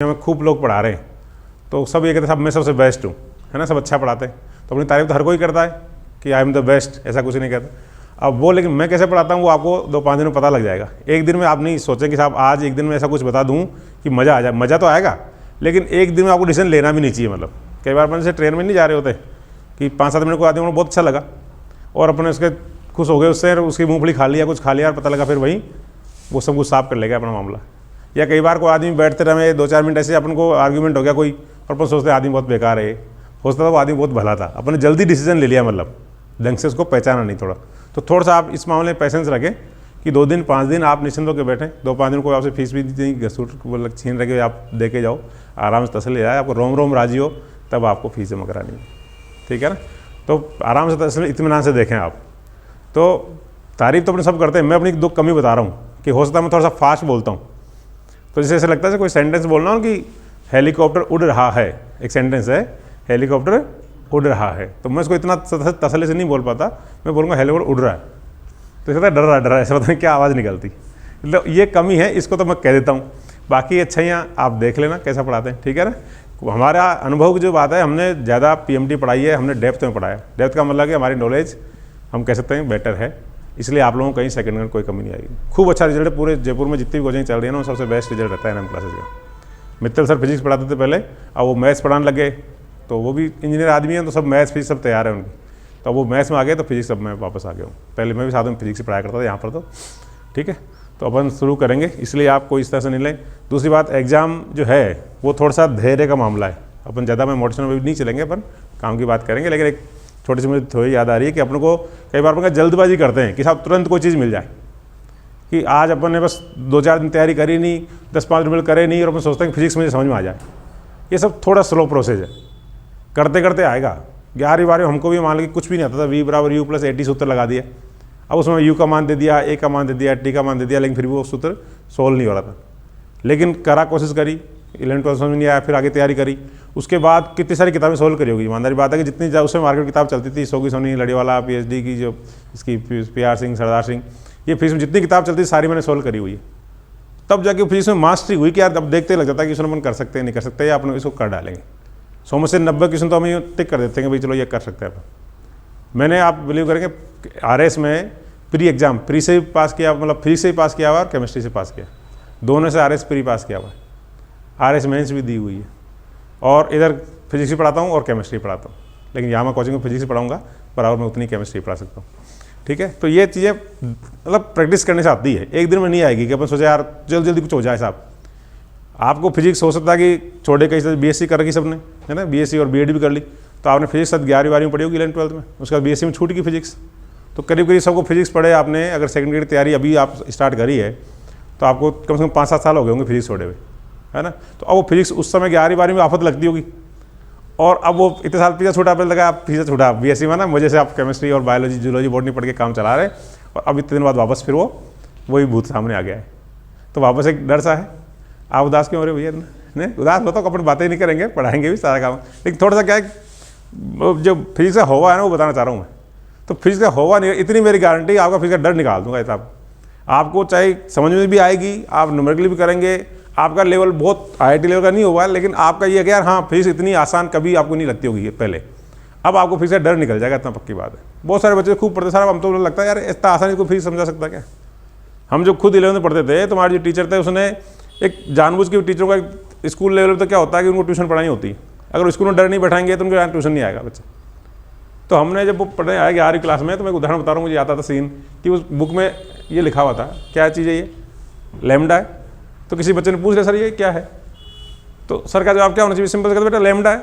में खूब लोग पढ़ा रहे हैं तो सब ये कहते हैं साहब मैं सबसे बेस्ट हूँ, है ना, सब अच्छा पढ़ाते हैं तो अपनी तारीफ तो हर कोई करता है कि आई एम द बेस्ट, ऐसा कुछ नहीं कहता। अब वो लेकिन मैं कैसे पढ़ाता हूँ वो आपको 2-5 दिन में पता लग जाएगा। एक दिन में आप नहीं सोचें कि साहब आज एक दिन में ऐसा कुछ बता दूँ कि मज़ा आ जाए। मज़ा तो आएगा लेकिन एक दिन में आपको डिसीजन लेना भी नहीं चाहिए। मतलब कई बार अपन से ट्रेन में नहीं जा रहे होते कि 5-7 मिनट को आदमी को बहुत अच्छा लगा और अपने उसके खुश हो गए उससे, उसकी मूँगफली खा लिया, कुछ खा लिया और पता लगा फिर वहीं वो सब कुछ साफ कर लेगा अपना मामला। या कई बार कोई आदमी बैठते रहे 2-4 मिनट ऐसे अपन को आर्ग्यूमेंट हो गया कोई और अपन सोचते आदमी बहुत बेकार है, हो सकता था वो आदमी बहुत भला था, अपन ने जल्दी डिसीजन ले लिया, मतलब ढंग से उसको पहचाना नहीं थोड़ा। तो थोड़ा सा आप इस मामले में पेशेंस रखें कि 2 दिन 5 दिन आप निश्चिंत होकर बैठें। 2-5 दिन कोई आपसे फीस भी नहीं, घसूट छीन रखे आप दे के जाओ, आराम से तसल्ली आए, आपको रोम रोम राजी हो तब आपको फीस जमा करानी है, ठीक है ना। तो आराम से तसल्ली इत्मीनान से देखें आप। तो तारीफ तो अपने सब करते हैं, मैं अपनी 2 कमी बता रहा हूँ कि हो सकता है मैं थोड़ा सा फास्ट बोलता हूँ। तो जैसे ऐसा लगता है कोई सेंटेंस बोलना हो कि हेलीकॉप्टर उड़ रहा है, एक सेंटेंस है हेलीकॉप्टर उड़ रहा है, तो मैं उसको इतना तसल्ली से नहीं बोल पाता, मैं बोलूँगा हेलीकॉप्टर उड़ रहा है तो कहता है डर रहा है, ऐसा पता नहीं क्या आवाज़ निकलती। मतलब ये कमी है, इसको तो मैं कह देता हूँ। बाकी अच्छाइयाँ आप देख लेना कैसा पढ़ाते हैं, ठीक है ना। हमारा अनुभव की जो बात है, हमने ज़्यादा PMT पढ़ाई है, हमने डेप्थ में पढ़ाया। डेप्थ का मतलब कि हमारी नॉलेज हम कह सकते हैं बेटर है, इसलिए आप लोगों को कहीं सेकंड में कोई कमी नहीं आएगी। खूब अच्छा रिजल्ट पूरे जयपुर में जितनी भी कोचिंग चल रही है ना, वो सबसे बेस्ट रिजल्ट रहता है NM क्लासेज का। मित्तल सर फिजिक्स पढ़ाते थे पहले, अब वो मैथ्स पढ़ाने लगे, तो वो भी इंजीनियर आदमी हैं तो सब मैथ्स फिजिक्स सब तैयार है उनकी, तो अब वो मैथ्स में आ गए तो फिजिक्स सब में वापस आ गया हूँ। पहले मैं भी साथ में फिजिक्स से पढ़ाया करता था यहाँ पर, तो ठीक है। तो अपन शुरू करेंगे, इसलिए आपको इस तरह से नहीं लें। दूसरी बात, एग्ज़ाम जो है वो थोड़ा सा धैर्य का मामला है। अपन ज़्यादा में मोटिवेशन में भी नहीं चलेंगे, अपन काम की बात करेंगे। लेकिन एक छोटी सी मुझे थोड़ी याद आ रही है कि अपन को कई बार अपन जल्दबाजी करते हैं कि साहब तुरंत कोई चीज़ मिल जाए, कि आज अपन ने बस 2-4 दिन तैयारी करी नहीं, 10-5 मिनट करे नहीं और अपन सोचते हैं कि फिजिक्स मुझे समझ में आ जाए। ये सब थोड़ा स्लो प्रोसेस है, करते करते आएगा। 11वीं 12वीं हमको भी मान लो कि कुछ भी नहीं आता था, V = U + 80 सूत्र लगा दिया। अब उसमें U का मान दे दिया, A का मान दे दिया, T का मान दे दिया, लेकिन फिर भी वो सूत्र सोल्व नहीं हो रहा था। लेकिन करा, कोशिश करी, 11वीं-12वीं समझ में नहीं आया, फिर आगे तैयारी करी। उसके बाद कितनी सारी किताबें सोल्व करी होगी। ईमानदारी बात है कि जितनी उसमें मार्केट किताब चलती थी, सोगी सोनी, लड़ीवाला, PhD की जो इसकी PR सिंह, सरदार सिंह, ये फिजिक्स में जितनी किताब चलती थी सारी मैंने सोल्व करी हुई है। तब जाके फिजिक्स में मास्टरी हुई कि यार अब देखते लग जाता है कि इसमें अपन कर सकते हैं नहीं कर सकते, या अपन इसको कर डालेंगे। 100 में से 90 क्वेश्चन तो हम ये टिक कर देते हैं कि भाई चलो ये कर सकते हैं अपन। मैंने, आप बिलीव करेंगे, RS में प्री एग्जाम, प्री से भी पास किया, मतलब फिजिक्स से भी पास किया हुआ और केमिस्ट्री से पास किया, दोनों से RS प्री पास किया हुआ है। RS मेंस भी दी हुई है और इधर फिजिक्स भी पढ़ाता हूँ और केमिस्ट्री पढ़ाता हूँ। लेकिन यहाँ मैं कोचिंग में फिजिक्स पढ़ाऊँगा, बराबर मैं उतनी केमिस्ट्री पढ़ा सकता हूँ, ठीक है। तो ये चीज़ें मतलब प्रैक्टिस करने से आती है, एक दिन में नहीं आएगी कि अपन सोचे यार जल्दी जल्दी कुछ हो जाए। साहब आपको फिजिक्स हो सकता है कि छोटे कई से BSc कर रखी सबने, है ना, BSc और BEd भी कर ली, तो आपने फिजिक्स 11वीं 12वीं में पढ़ी होगी, 11वीं 12वीं में, उसके बाद BSc में छूट गई फिजिक्स। तो करीब करीब सबको फिजिक्स पढ़े आपने। अगर सेकंड ग्रेड की तैयारी अभी आप स्टार्ट करी है तो आपको कम से कम 5-7 साल हो गए होंगे फिजिक्स छोड़े हुए, है ना। तो अब वो फिजिक्स उस समय 11वीं 12वीं में आफत लगती होगी, और अब वो इतने साल पीछे छूटा, पहले लगा आप पीछे छूटा BSc में ना, वजह से आप केमिस्ट्री और बायोलॉजी, जूलॉजी, बॉटनी पढ़ के काम चला रहे, और अब इतने दिन बाद वापस फिर वही भूत सामने आ गया है। तो वापस एक डर सा है। आप उदास क्यों हो रहे भैया? नहीं उदास होता तो अपन बातें नहीं करेंगे, पढ़ाएंगे भी सारा काम, लेकिन थोड़ा सा क्या है, जो फिजिक्स का होवा है ना वो बताना चाह रहा हूँ मैं। तो फिजिक्स का होवा नहीं, इतनी मेरी गारंटी, आपका फिजिक्स का डर निकाल दूंगा साहब। आपको चाहे समझ में भी आएगी, आप न्यूमेरिकली भी करेंगे, आपका लेवल बहुत IIT लेवल का नहीं हुआ है, लेकिन आपका ये कि यार हाँ फिजिक्स इतनी आसान कभी आपको नहीं लगती होगी पहले, अब आपको फिजिक्स का डर निकल जाएगा, इतना पक्की बात है। बहुत सारे बच्चे खूब पढ़ते, सारा हम तो लगता है यार इतना आसानी को फिजिक्स समझा सकता क्या। हम जो खुद 11वीं में पढ़ते थे तो हमारे जो टीचर थे उसने एक जानबूझ के टीचरों का स्कूल लेवल पर तो क्या होता है कि उनको ट्यूशन पढ़ानी होती है, अगर स्कूल में डर नहीं बैठाएंगे तो उनको यहाँ ट्यूशन नहीं आएगा बच्चे। तो हमने जब वो पढ़ने आया 11वीं क्लास में, तो मैं एक उदाहरण बता रहा हूँ, मुझे आता था सीन कि उस बुक में ये लिखा हुआ था, क्या चीज़ है ये, लैम्डा है। तो किसी बच्चे ने पूछ लिया सर ये क्या है, तो सर का जवाब क्या होना चाहिए, सिंपल से कहते बेटा लैम्डा है।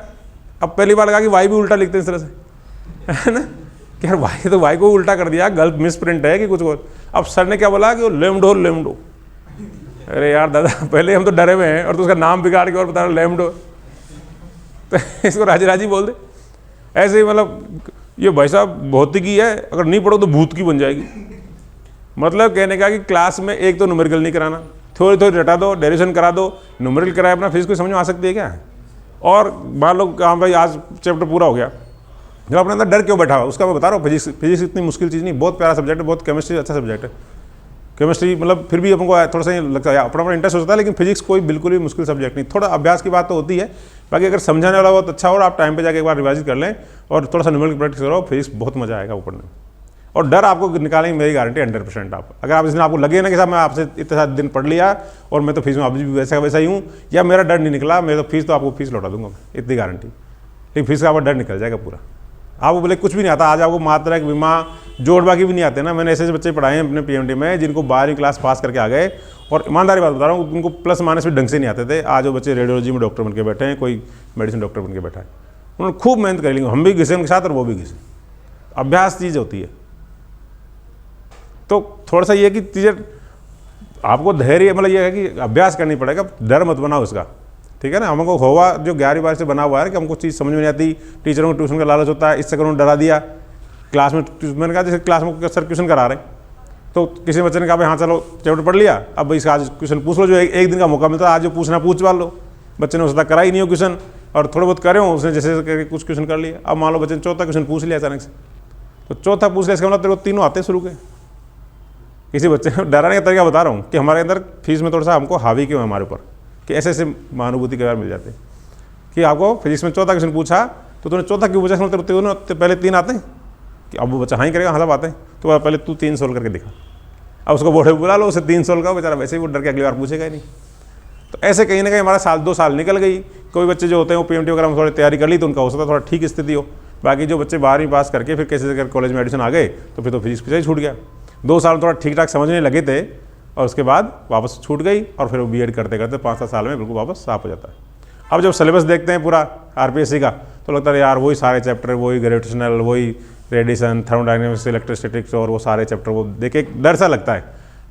अब पहली बार लगा कि वाई भी उल्टा लिखते हैं इस तरह से, है ना, कि यार वाई तो वाई को उल्टा कर दिया, गलत मिस प्रिंट है कि कुछ और। अब सर ने क्या बोला कि वो लैम्डो लैम्डो। अरे यार दादा पहले हम तो डरे हुए हैं और तो उसका नाम बिगाड़ के और बता रहे लैम्डो, तो इसको राजी राजी बोल दे ऐसे ही। मतलब ये भाई साहब भौतिकी है, अगर नहीं पढ़ो तो भूत की बन जाएगी। मतलब कहने का कि क्लास में एक तो न्यूमेरिकल नहीं कराना, थोड़ी थोड़ी रटा दो, डेरिवेशन करा दो, न्यूमेरिकल कराए, अपना फिजिक्स को समझ में आ सकती है क्या। और मान लो हाँ भाई आज चैप्टर पूरा हो गया, जब अपने अंदर डर क्यों बैठा हुआ उसका मैं बता रहा हूँ। फिजिक्स इतनी मुश्किल चीज़ नहीं, बहुत प्यारा सब्जेक्ट है, बहुत केमिस्ट्री अच्छा सब्जेक्ट है। केमिस्ट्री मतलब फिर भी अपन को थोड़ा सा लगता है अपना इंटरेस्ट होता है, लेकिन फिजिक्स कोई बिल्कुल भी मुश्किल सब्जेक्ट नहीं, थोड़ा अभ्यास की बात तो होती है। बाकी अगर समझाने वाला बहुत अच्छा हो और आप टाइम पे जाके एक बार रिवाइज कर लें और थोड़ा सा न्यूमेरिकल प्रैक्टिस करो, फिजिक्स बहुत मजा आएगा वो पढ़ने में। और डर आपको निकालेंगे, मेरी गारंटी 100%। आप अगर आप इसमें आपको लगे ना कि साहब मैं आपसे इतने सारे दिन पढ़ लिया और मैं तो फीस में अभी भी वैसा वैसा ही हूँ, या मेरा डर नहीं निकला, मेरा तो फीस तो आपको फीस लौटा दूंगा, इतनी गारंटी। लेकिन फीस का आपका डर निकल जाएगा पूरा। आपको बोले कुछ भी नहीं आता, आज आपको मात्रा विमा जोड़ बाकी भी नहीं आते ना। मैंने ऐसे बच्चे पढ़ाए हैं अपने पीएमटी में जिनको 12वीं क्लास पास करके आ गए, और ईमानदारी बात बता रहा हूँ, उनको प्लस माइनस भी ढंग से नहीं आते थे। आज वो बच्चे रेडियोलॉजी में डॉक्टर बन के बैठे हैं, कोई मेडिसिन डॉक्टर बन के बैठा है। उन्होंने खूब मेहनत कर ली, हम भी घिसे उनके साथ और वो भी घिसे। अभ्यास चीज़ होती है। तो थोड़ा सा ये कि चीज़ें आपको धैर्य मतलब ये है कि अभ्यास करनी पड़ेगा, डर मत बनाओ उसका, ठीक है ना। हमको हुआ जो 11वीं 12वीं से बना हुआ है कि हमको चीज़ समझ में नहीं आती, टीचरों को ट्यूशन का लालच होता है, इससे उन्होंने डरा दिया। क्लास में मैंने कहा जैसे क्लास में सर ट्यूशन करा रहे, तो किसी बच्चे ने कहा भाई हाँ चलो चैप्टर पढ़ लिया, अब इसका आज क्वेश्चन पूछ लो, जो एक दिन का मौका मिलता है आज जो पूछना पूछ वाल लो। बच्चे ने उसका करा ही नहीं हो क्वेश्चन, और थोड़े बहुत करे हो उसने जैसे करके कुछ क्वेश्चन कर लिया। अब मान लो बच्चे ने चौथा क्वेश्चन पूछ लिया अचानक से, तो चौथा पूछ लिया इसका मतलब तेरे को तीनों आते शुरू के। किसी बच्चे ने डराने का तरीका बता रहा हूँ कि हमारे अंदर फीस में थोड़ा सा हमको हावी क्यों है हमारे ऊपर, कि ऐसे ऐसे महानुभूति के बार मिल जाते हैं कि आपको फिजिक्स में चौथा क्वेश्चन पूछा तो तूने चौथा क्यों पूछा, मतलब तीनों पहले 3 आते हैं कि अब वो बच्चा हाँ ही करेगा, हाँ सब आते हैं, तो पहले तू 3 सोल्व करके दिखा। अब उसको बोर्ड में बुला लो, उसे 3 सोल्व का, बेचारा वैसे ही वो डर के अगली बार पूछेगा ही नहीं। तो ऐसे कहीं ना कहीं हमारा साल 2 साल निकल गई। कोई बच्चे जो होते हैं वो पीएमटी वगैरह में थोड़ी तैयारी कर ली तो उनका हो सकता है थोड़ा ठीक स्थिति हो। बाकी जो बच्चे 12वीं पास करके फिर कैसे अगर कॉलेज में एडमिशन आ गए तो फिर तो फिजिक्स पीछे ही छूट गया। 2 साल थोड़ा ठीक ठाक समझने लगे थे और उसके बाद वापस छूट गई, और फिर वो बीएड करते करते 5-7 साल में बिल्कुल वापस साफ हो जाता है। अब जब सिलेबस देखते हैं पूरा आरपीएससी का तो लगता है यार वही सारे चैप्टर, वही ग्रेविटेशनल, वही रेडिएशन, थर्मोडायनेमिक्स, इलेक्ट्रोस्टैटिक्स और वो सारे चैप्टर वो देख एक डर सा लगता है।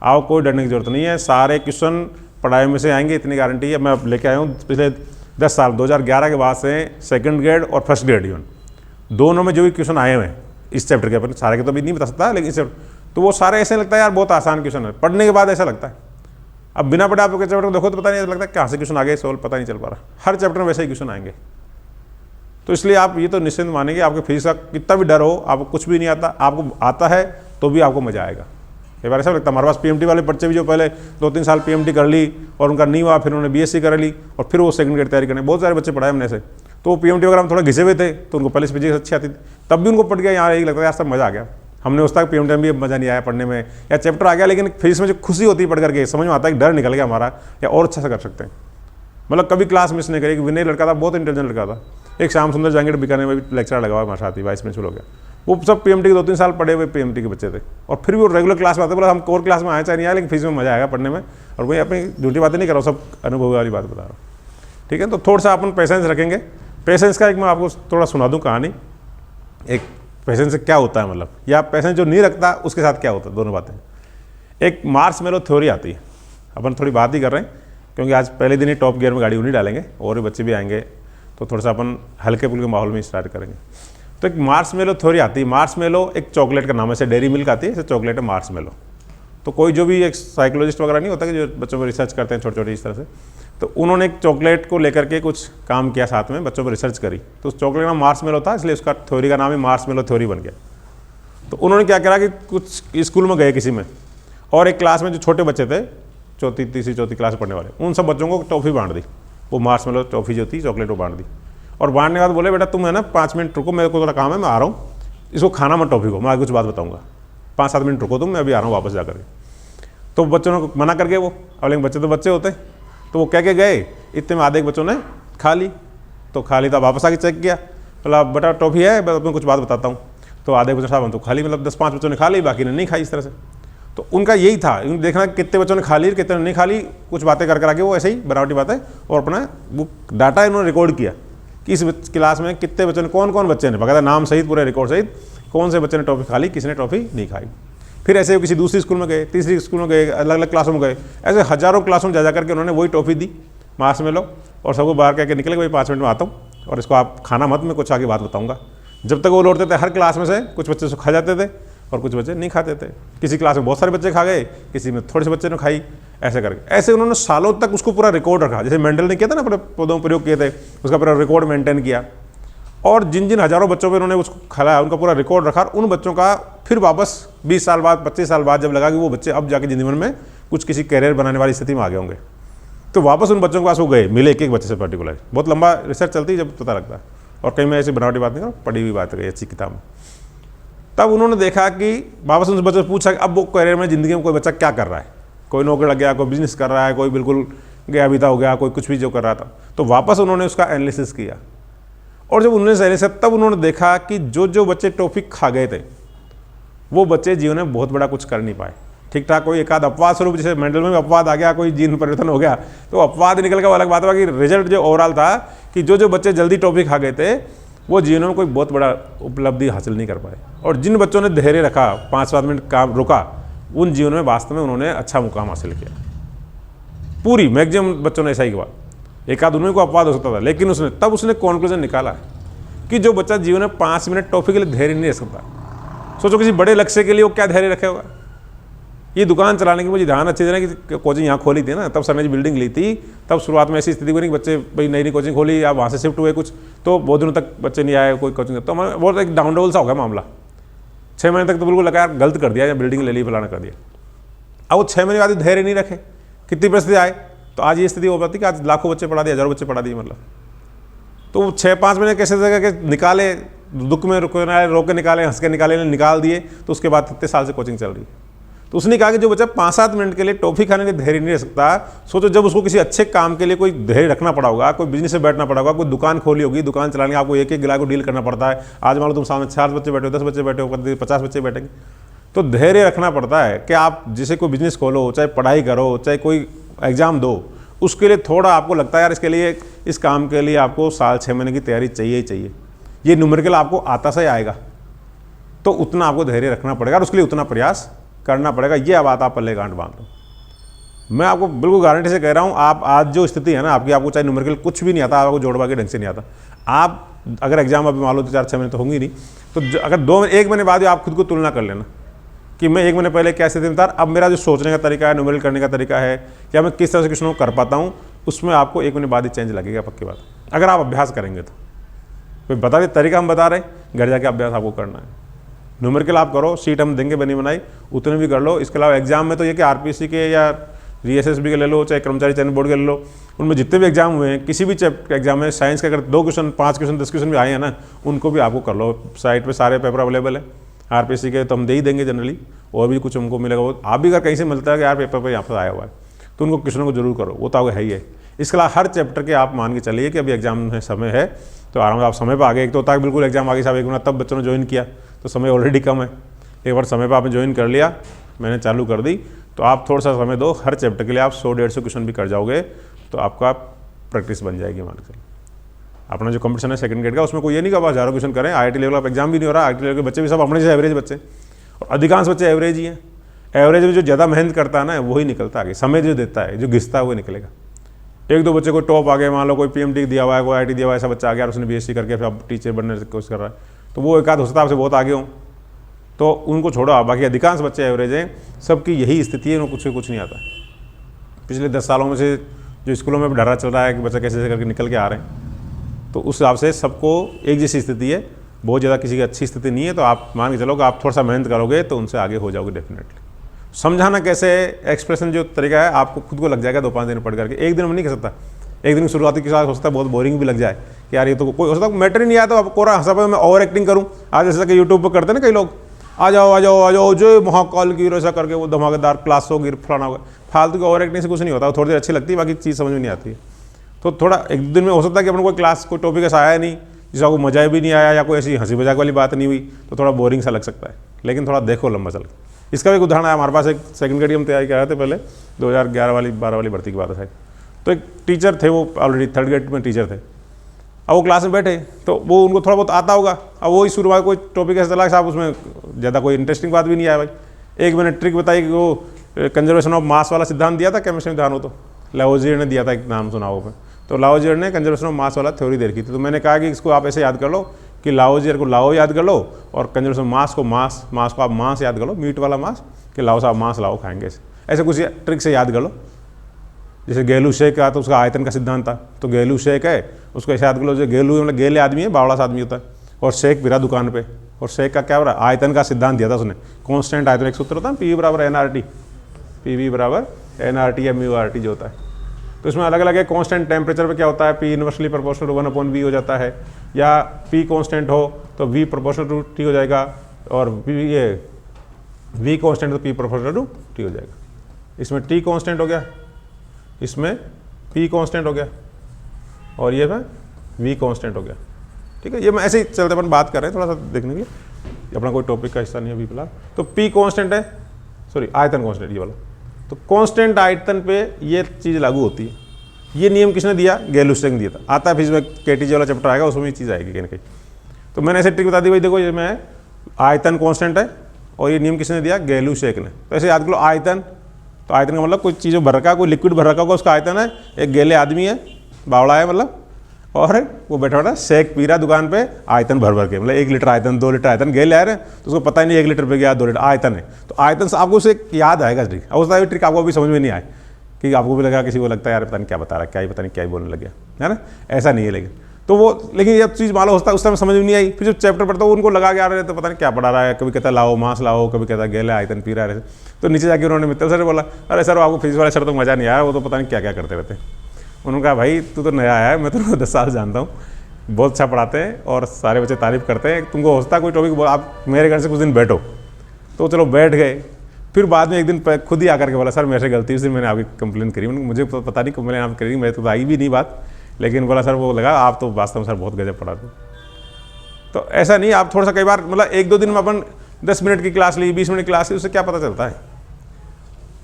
आओ कोई डरने की जरूरत नहीं है, सारे क्वेश्चन पढ़ाई में से आएंगे, इतनी गारंटी है। मैं लेके आया हूँ पिछले 10 साल 2011 के बाद से सेकंड ग्रेड और फर्स्ट ग्रेड इवन दोनों में जो भी क्वेश्चन आए हुए हैं इस चैप्टर के, अपन सारे के तो अभी नहीं बता सकता, लेकिन इस तो वो सारे ऐसे लगता है यार बहुत आसान क्वेश्चन है, पढ़ने के बाद ऐसा लगता है। अब बिना पढ़े आप लोग चैप्टर को देखो तो पता नहीं लगता कहाँ से क्वेश्चन आ गए, सोल्व पता नहीं चल पा रहा। हर चैप्टर में वैसे ही क्वेश्चन आएंगे। तो इसलिए आप ये तो निश्चिंत मानेंगे, आपके फिजिक्स का कितना भी डर हो, आपको कुछ भी नहीं आता, आपको आता है तो भी आपको मजा आएगा। कई बार ऐसा लगता है हमारे पास पीएमटी वाले बच्चे भी जो पहले 2-3 साल पीएमटी कर ली और उनका नहीं हुआ, फिर उन्होंने बीएससी कर ली और फिर वो सेकंड ग्रेड तैयारी करने, बहुत सारे बच्चे पढ़ाए हमने से। तो वो पीएमटी वगैरह में थोड़ा घिसे हुए थे तो उनको पहले से फिजिक्स अच्छी आती थी, तब भी उनको पढ़ गया यहाँ यही लगता है यार सब मजा आ गया। हमने उस तक पीएमटी में भी मजा नहीं आया पढ़ने में, या चैप्टर आ गया लेकिन फिजिक्स में जो खुशी होती है पढ़ करके समझ में आता है कि डर निकल गया हमारा, या और अच्छा से कर सकते हैं। मतलब कभी क्लास मिस नहीं करी। विनय लड़का था, बहुत इंटेलिजेंट लड़का था, एक श्याम सुंदर जहांगीर बीकानेर में भी लेक्चर लगा हुआ हमारे साथ ही, वाइस प्रिंसिपल हो गया। वो सब पीएमटी के 2-3 साल पढ़े हुए पीएमटी के बच्चे थे, और फिर भी वो रेगुलर क्लास में आते, बोला हम कोर क्लास में आए चाहे नहीं आए लेकिन फिजिक्स में मजा आएगा पढ़ने में। और वही अपनी झूठी बातें नहीं कर रहा हूँ, सब अनुभव वाली बात बता रहा हूँ, ठीक है। तो थोड़ा सा अपन पेशेंस रखेंगे। पेशेंस का एक मैं आपको थोड़ा सुना दूँ कहानी, एक पेशेंस से क्या होता है मतलब, या पेशेंस जो नहीं रखता उसके साथ क्या होता है, दोनों बातें। एक मार्शमैलो थ्योरी आती है, अपन थोड़ी बात ही कर रहे हैं क्योंकि आज पहले दिन ही टॉप गियर में गाड़ी उन्हीं डालेंगे और भी बच्चे भी आएंगे, तो थोड़ा सा अपन हल्के फुल्के माहौल में स्टार्ट करेंगे। तो एक मार्शमैलो थ्योरी आती है। मार्शमैलो एक चॉकलेट का नाम है, ऐसे डेयरी मिल्क आती है, ऐसे चॉकलेट है मार्शमैलो। तो कोई जो भी एक साइकोलॉजिस्ट वगैरह नहीं होता कि जो बच्चों पर रिसर्च करते हैं छोटे छोटे इस तरह से, तो उन्होंने एक चॉकलेट को लेकर के कुछ काम किया, साथ में बच्चों पर रिसर्च करी, तो उस चॉकलेट का नाम मार्शमैलो था, इसलिए उसका थ्योरी का नाम ही मार्शमैलो थ्योरी बन गया। तो उन्होंने क्या करा कि कुछ स्कूल में गए किसी में, और एक क्लास में जो छोटे बच्चे थे, चौथी तीसरी चौथी क्लास पढ़ने वाले, उन सब बच्चों को टॉफ़ी बांट दी, वो मार्शमैलो टॉफ़ी जो थी चॉकलेट वो बांट दी। और बांटने के बाद बोले बेटा तुम है ना 5 मिनट रुको, मेरे को थोड़ा काम है, मैं आ रहा हूँ, इसको खाना मत टॉफ़ी को, मैं आगे कुछ बात बताऊँगा, 5-7 मिनट रुको तुम, मैं अभी आ रहा हूँ वापस जा करके। तो बच्चों ने मना कर गए वो, अब लेकिन बच्चे तो बच्चे होते, तो वो कह के गए, इतने में आधे एक बच्चों ने खा ली। तो खा ली तो वापस आके चेक किया, बोला बेटा टॉफ़ी है, मैं कुछ बात बताता हूँ। तो आधे बच्चों साहब हम तो खा ली, मतलब 10-5 बच्चों ने खा ली, बाकी ने नहीं खाई इस तरह से। तो उनका यही था, देखना कितने बच्चों ने खा ली कितने ने नहीं खा ली, कुछ बातें कर आके वो ऐसे ही बनावटी बातें, और अपना वो डाटा इन्होंने रिकॉर्ड किया कि इस क्लास में कितने बच्चों ने, कौन कौन बच्चे ने, बकायदा नाम सहित पूरे रिकॉर्ड सहित, कौन से बच्चे ने टॉफ़ी खा ली, किसी टॉफ़ी नहीं खाई। फिर ऐसे किसी दूसरी स्कूल में गए, तीसरी स्कूल में गए, अलग अलग क्लासों में गए, ऐसे हज़ारों क्लासों में जा करके उन्होंने वही टॉफ़ी दी मार्शमैलो, और सबको बाहर कह के निकले भाई 5 मिनट में आता हूँ और इसको आप खाना मत, मैं कुछ आगे बात बताऊँगा। जब तक वो लौटते थे हर क्लास में से कुछ बच्चे उसको खा जाते थे और कुछ बच्चे नहीं खाते थे। किसी क्लास में बहुत सारे बच्चे खा गए, किसी में थोड़े से बच्चे ने खाई, ऐसे करके ऐसे उन्होंने सालों तक उसको पूरा रिकॉर्ड रखा। जैसे मेंडल ने किया था ना, अपने पौधों प्रयोग किए थे, उसका पूरा रिकॉर्ड मेंटेन किया, और जिन जिन हज़ारों बच्चों पर उन्होंने उसको खिलाया उनका पूरा रिकॉर्ड रखा, उन बच्चों का फिर वापस 20 साल बाद 25 साल बाद जब लगा कि वो बच्चे अब जाके जिंदगी में कुछ किसी करियर बनाने वाली स्थिति में आ गए होंगे, तो वापस उन बच्चों के पास वो गए, मिले एक एक बच्चे से पर्टिकुलर। बहुत लंबा रिसर्च चलती है जब पता लगता है, और कहीं मैं ऐसी बनावटी बात नहीं कर रहा, पढ़ी हुई बात है अच्छी किताब में। तब उन्होंने देखा कि वापस उन बच्चों से पूछा कि अब वो करियर में ज़िंदगी में कोई बच्चा क्या कर रहा है, कोई नौकरी लग गया, कोई बिजनेस कर रहा है, कोई बिल्कुल गया बीता हो गया, कोई कुछ भी जो कर रहा था। तो वापस उन्होंने उसका एनालिसिस किया, और जब उन्होंने एनालिसिस तब उन्होंने देखा कि जो जो बच्चे टॉपिक खा गए थे वो बच्चे जीवन में बहुत बड़ा कुछ कर नहीं पाए। ठीक ठाक कोई एक आध अपवाद स्वरूप, जैसे मेंटल में अपवाद आ गया, कोई जीन परिवर्तन हो गया तो अपवाद निकल गया, वो अलग बात है। कि रिजल्ट जो ओवरऑल था कि जो जो बच्चे जल्दी टॉपिक खा गए थे वो जीवन में कोई बहुत बड़ा उपलब्धि हासिल नहीं कर पाए, और जिन बच्चों ने धैर्य रखा, 5-7 मिनट काम रुका, उन जीवन में वास्तव में उन्होंने अच्छा मुकाम हासिल किया। पूरी मैक्सिमम बच्चों ने ऐसा ही किया, एक आध उन्हीं को अपवाद हो सकता था, लेकिन तब उसने कॉन्क्लूजन निकाला कि जो बच्चा जीवन में 5 मिनट टॉपिक के लिए धैर्य नहीं रख सकता, सोचो किसी बड़े लक्ष्य के लिए वो क्या धैर्य रखे होगा। ये दुकान चलाने की मुझे ध्यान अच्छी तरह कि कोचिंग यहाँ खोली थी ना, तब सर ने बिल्डिंग ली थी, तब शुरुआत में ऐसी स्थिति बनी कि बच्चे भाई नई नई कोचिंग खोली, आप वहाँ से शिफ्ट हुए कुछ, तो बहुत दिनों तक बच्चे नहीं आए कोई कोचिंग, तो हमारा बहुत एक डाउन डाउन सा हो गया मामला। 6 महीने तक तो बिल्कुल लगा यार गलत कर दिया, या बिल्डिंग ले ली फलाना कर दिया। अब वो 6 महीने बाद धैर्य नहीं रखे, कितनी परिस्थिति आए, तो आज ये स्थिति हो पाती कि आज लाखों बच्चे पढ़ा दिए, हज़ारों बच्चे पढ़ा दिए, मतलब तो 6-5 महीने कैसे जगह के निकाले, दुख में रो के निकाले, हंस के निकाले, निकाल दिए, तो उसके बाद कितने साल से कोचिंग चल रही है। तो उसने कहा कि जो बच्चा 5-7 मिनट के लिए टॉफी खाने के धैर्य नहीं रह सकता, सोचो जब उसको किसी अच्छे काम के लिए कोई धैर्य रखना पड़ा होगा, कोई बिजनेस से बैठना पड़ा होगा, कोई दुकान खोली होगी, दुकान चलाने आपको एक एक गिलास को डील करना पड़ता है। आज मान लो तुम सामने 4 बच्चे बैठे हो, 10 बच्चे बैठे हो, 50 बच्चे बैठेंगे, तो धैर्य रखना पड़ता है कि आप जैसे कोई बिजनेस खोलो, चाहे पढ़ाई करो, चाहे कोई एग्जाम दो, उसके लिए थोड़ा आपको लगता है यार इसके लिए, इस काम के लिए आपको साल 6 महीने की तैयारी चाहिए ही चाहिए। ये न्यूमेरिकल आपको आता से आएगा, तो उतना आपको धैर्य रखना पड़ेगा और उसके लिए उतना प्रयास करना पड़ेगा। ये बात आप पल्ले गांठ बांध लो। मैं आपको बिल्कुल गारंटी से कह रहा हूँ, आप आज जो स्थिति है ना आपकी, आपको चाहे न्यूमेरिकल कुछ भी नहीं आता, आपको जोड़वा के ढंग से नहीं आता, आप अगर एग्जाम अभी मान लो 4-6 महीने तो होंगी नहीं, तो अगर 1 महीने बाद आप खुद को तुलना कर लेना कि मैं 1 महीने पहले क्या स्थिति में था, अब मेरा जो सोचने का तरीका है, न्यूमेरिकल करने का तरीका है, या मैं किस तरह से क्वेश्चनों को कर पाता हूँ, उसमें आपको 1 महीने बाद ही चेंज लगेगा, पक्की बात, अगर आप अभ्यास करेंगे तो। कोई बता दे तरीका हम बता रहे, घर जाके अभ्यास आपको करना है। न्यूमेरिकल आप करो, सीट हम देंगे बनी बनाई, उतने भी कर लो। इसके अलावा एग्जाम में तो ये कि आरपीएससी के या रीएसएसबी के ले लो, चाहे कर्मचारी चयन बोर्ड के ले लो, उनमें जितने भी एग्जाम हुए हैं, किसी भी एग्जाम में साइंस के अगर 2 क्वेश्चन, 5 क्वेश्चन, 10 क्वेश्चन भी आए हैं ना, उनको भी आपको कर लो। साइट पे सारे पेपर अवेलेबल है, आरपीएससी के तो हम दे ही देंगे जनरली, और भी कुछ हमको मिलेगा वो आप भी अगर कहीं से मिलता है कि यार पेपर पर यहाँ पर आया हुआ है, तो उनको क्वेश्चनों को जरूर करो, वो तो आपको है ही है। इसके अलावा हर चैप्टर के आप मान के चलिए कि अभी एग्जाम में समय है, तो आराम से आप समय पर आ गए। एक तो होता है बिल्कुल एग्जाम आगे साहब 1 महीना तब बच्चों ने ज्वाइन किया, तो समय ऑलरेडी कम है। एक बार समय पर आपने ज्वाइन कर लिया, मैंने चालू कर दी, तो आप थोड़ा सा समय दो, हर चैप्टर के लिए आप 100-150 क्वेश्चन भी कर जाओगे, तो आपका प्रैक्टिस बन जाएगी। मान के अपना जो कंपटीशन है सेकंड ग्रेड का, उसमें कोई ये नहीं कहा हज़ारों क्वेश्चन करें, आईआईटी लेवल का एग्जाम भी नहीं हो रहा, आईआईटी लेवल के बच्चे भी सब अपने से एवरेज बच्चे, और अधिकांश बच्चे एवरेज ही हैं। एवरेज में जो ज़्यादा मेहनत करता है ना वही निकलता है आगे, समय जो देता है, जो घिसता है वो निकलेगा। 1-2 बच्चे को टॉप आ गए, मान लो कोई पीएमटी दिया हुआ है, कोई आईटी दिया हुआ है, ऐसा बच्चा आ गया और उसने बीएससी करके फिर अब टीचर बनने की कोशिश कर रहा है, तो वो एक आध हो सकता है आपसे बहुत आगे हों, तो उनको छोड़ो आप। बाकी अधिकांश बच्चे एवरेज हैं, सबकी यही स्थिति है, उनको कुछ नहीं आता। पिछले 10 सालों में से जो स्कूलों में डरा चल रहा है कि बच्चा कैसे करके निकल के आ रहे हैं, तो उस हिसाब से सबको एक जैसी स्थिति है, बहुत ज़्यादा किसी की अच्छी स्थिति नहीं है। तो आप मान के चलो कि आप थोड़ा सा मेहनत करोगे तो उनसे आगे हो जाओगे डेफिनेटली। समझाना कैसे, एक्सप्रेशन जो तरीका है आपको खुद को लग जाएगा 2-5 दिन पढ़ करके, एक दिन में नहीं कर सकता। एक दिन शुरुआती के साथ हो सकता है बहुत बोरिंग भी लग जाए कि यार ये तो कोई हो सकता है मैटर ही नहीं आया, तो अब कोरा हंसा पे मैं ओवर एक्टिंग करूँ। आज जैसा कि यूट्यूब पर करते हैं ना कई लोग, आ जाओ आ जाओ आ जाओ जय महाकाल की, ऐसा करके वो धमाकेदार क्लास होगी, फलाना होगा। फालतू की ओवर एक्टिंग से कुछ नहीं होता, थोड़ी देर अच्छी लगती है, बाकी चीज़ समझ में नहीं आती है। तो थोड़ा एक दिन में हो सकता है कि अपन कोई क्लास कोई टॉपिक ऐसा आया नहीं जिसका कोई मजा भी नहीं आया, या कोई ऐसी हंसी मजाक वाली बात नहीं हुई, तो थोड़ा बोरिंग सा लग सकता है। लेकिन थोड़ा देखो लंबा चल के। इसका भी एक उदाहरण है, हमारे पास एक सेकंड ग्रेड हम तैयारी कर रहे थे पहले, 2011 वाली 12 वाली भर्ती की बात है। तो एक टीचर थे, वो ऑलरेडी 3rd ग्रेड में टीचर थे। अब वो क्लास में बैठे तो वो उनको थोड़ा बहुत आता होगा, अब वही शुरुआत कोई टॉपिक ऐसा चला साहब, उसमें ज़्यादा कोई इंटरेस्टिंग बात भी नहीं आया भाई। एक मैंने ट्रिक बताई कि वो कंजर्वेशन ऑफ मास वाला सिद्धांत दिया था, केमिस्ट्री में ध्यान हो तो लाओजियर ने दिया था, एक नाम सुना हो पे, तो लाओजियर ने कंजर्वेशन ऑफ मास वाला थ्योरी दे रखी थी। तो मैंने कहा कि इसको आप ऐसे याद कर लो कि लाओजियर को लाओ याद कर लो, और कंजर्वेशन ऑफ मास को मास को आप मास याद कर लो, मीट वाला मास, कि लाओ साहब मास लाओ खाएंगे, ऐसे कुछ ट्रिक से याद कर लो। जैसे गेलू शेक का तो उसका आयतन का सिद्धांत था, तो गेलू शेक है उसको ऐसे याद कर लो, जो गेलू मतलब गेले आदमी है, बावड़ा सा आदमी होता है, और शेक पिरा दुकान पे, और सेक का क्या हो रहा है, आयतन का सिद्धांत दिया था उसने, कांस्टेंट आयतन एक सूत्र होता है पी बराबर N R T, P V बराबर एन आर टी या म्यू आर टी जो होता है। तो इसमें अलग अलग है, कांस्टेंट टेम्परेचर पे क्या होता है, P inversely proportional to 1/v हो जाता है, या पी कांस्टेंट हो तो v प्रोपोर्शनल टू टी हो जाएगा, और ये v कांस्टेंट तो p प्रोपोर्शनल टू टी हो जाएगा। इसमें t कांस्टेंट हो गया, इसमें p कांस्टेंट हो गया, और ये v कांस्टेंट हो गया। ठीक है, ये मैं ऐसे ही चलते अपन बात कर रहे हैं थोड़ा सा देखने के लिए, अपना कोई टॉपिक का हिस्सा नहीं है अभी फिलहाल। तो p कांस्टेंट है, सॉरी आयतन कांस्टेंट ये वाला, तो कांस्टेंट आयतन पे ये चीज़ लागू होती है। ये नियम किसने दिया, गैलुस्टर्स ने दिया था, आता है फिर इसमें केटीजे वाला चैप्टर आएगा उसमें ये चीज़ आएगी कहीं ना कहीं। तो मैंने ऐसे ट्रिक बता दी भाई, देखो ये मैं आयतन कांस्टेंट है और ये नियम किसने दिया, गैलुस्टर्स ने। तो ऐसे याद कर लो आयतन, तो आयतन का मतलब कोई चीज़ भर रखा, कोई लिक्विड भर रखा होगा उसका आयतन है, एक गैले आदमी है, बावड़ा है मतलब, और वो बैठा बैठा सेक पी रहा दुकान पे आयतन भर भर के, मतलब 1 लीटर आयतन 2 लीटर आयतन गैले आ रहे हैं, तो उसको पता ही नहीं 1 लीटर पे गया 2 लीटर आयतन है। तो आयतन से आपको उसे याद आएगा ट्रिक, अब उसका ट्रिक आपको अभी समझ में नहीं आए कि आपको भी लगा, किसी को लगता है यार पता नहीं क्या बता रहा है, क्या ही पता नहीं क्या ही बोलने लग गया, है ना, ऐसा नहीं है। लेकिन ये चीज़ मालूम होता है, उस टाइम समझ में नहीं आई, फिर जब चैप्टर पढ़ता उनको लगा के आ रहे तो पता नहीं क्या पढ़ा रहा है, कभी कहता लाओ मांस लाओ, कभी कहता गैले आयतन पी रहा है। तो नीचे जाके उन्होंने मित्तल सर बोला, अरे सर आपको फिजिक्स वाले सर तो मज़ा नहीं आया, वो तो पता नहीं क्या क्या करते रहते। उन्होंने कहा भाई तू तो नया आया है, मैं तो 10 साल जानता हूँ, बहुत अच्छा पढ़ाते हैं और सारे बच्चे तारीफ करते हैं, तुमको होता कोई टॉपिक आप मेरे घर से कुछ दिन बैठो, तो चलो बैठ गए। फिर बाद में एक दिन खुद ही आकर के बोला सर मेरे से गलती, उस दिन मैंने आपकी कंप्लेन करी, मुझे पता नहीं कंप्लेन आप करी, मैं तो आई भी नहीं बात, लेकिन बोला सर वो लगा आप तो वास्तव में सर बहुत गजब पढ़ाते। तो ऐसा नहीं, आप थोड़ा सा कई बार मतलब 1-2 दिन में अपन 10 मिनट की क्लास ली, 20 मिनट की क्लास ली, उससे क्या पता चलता है।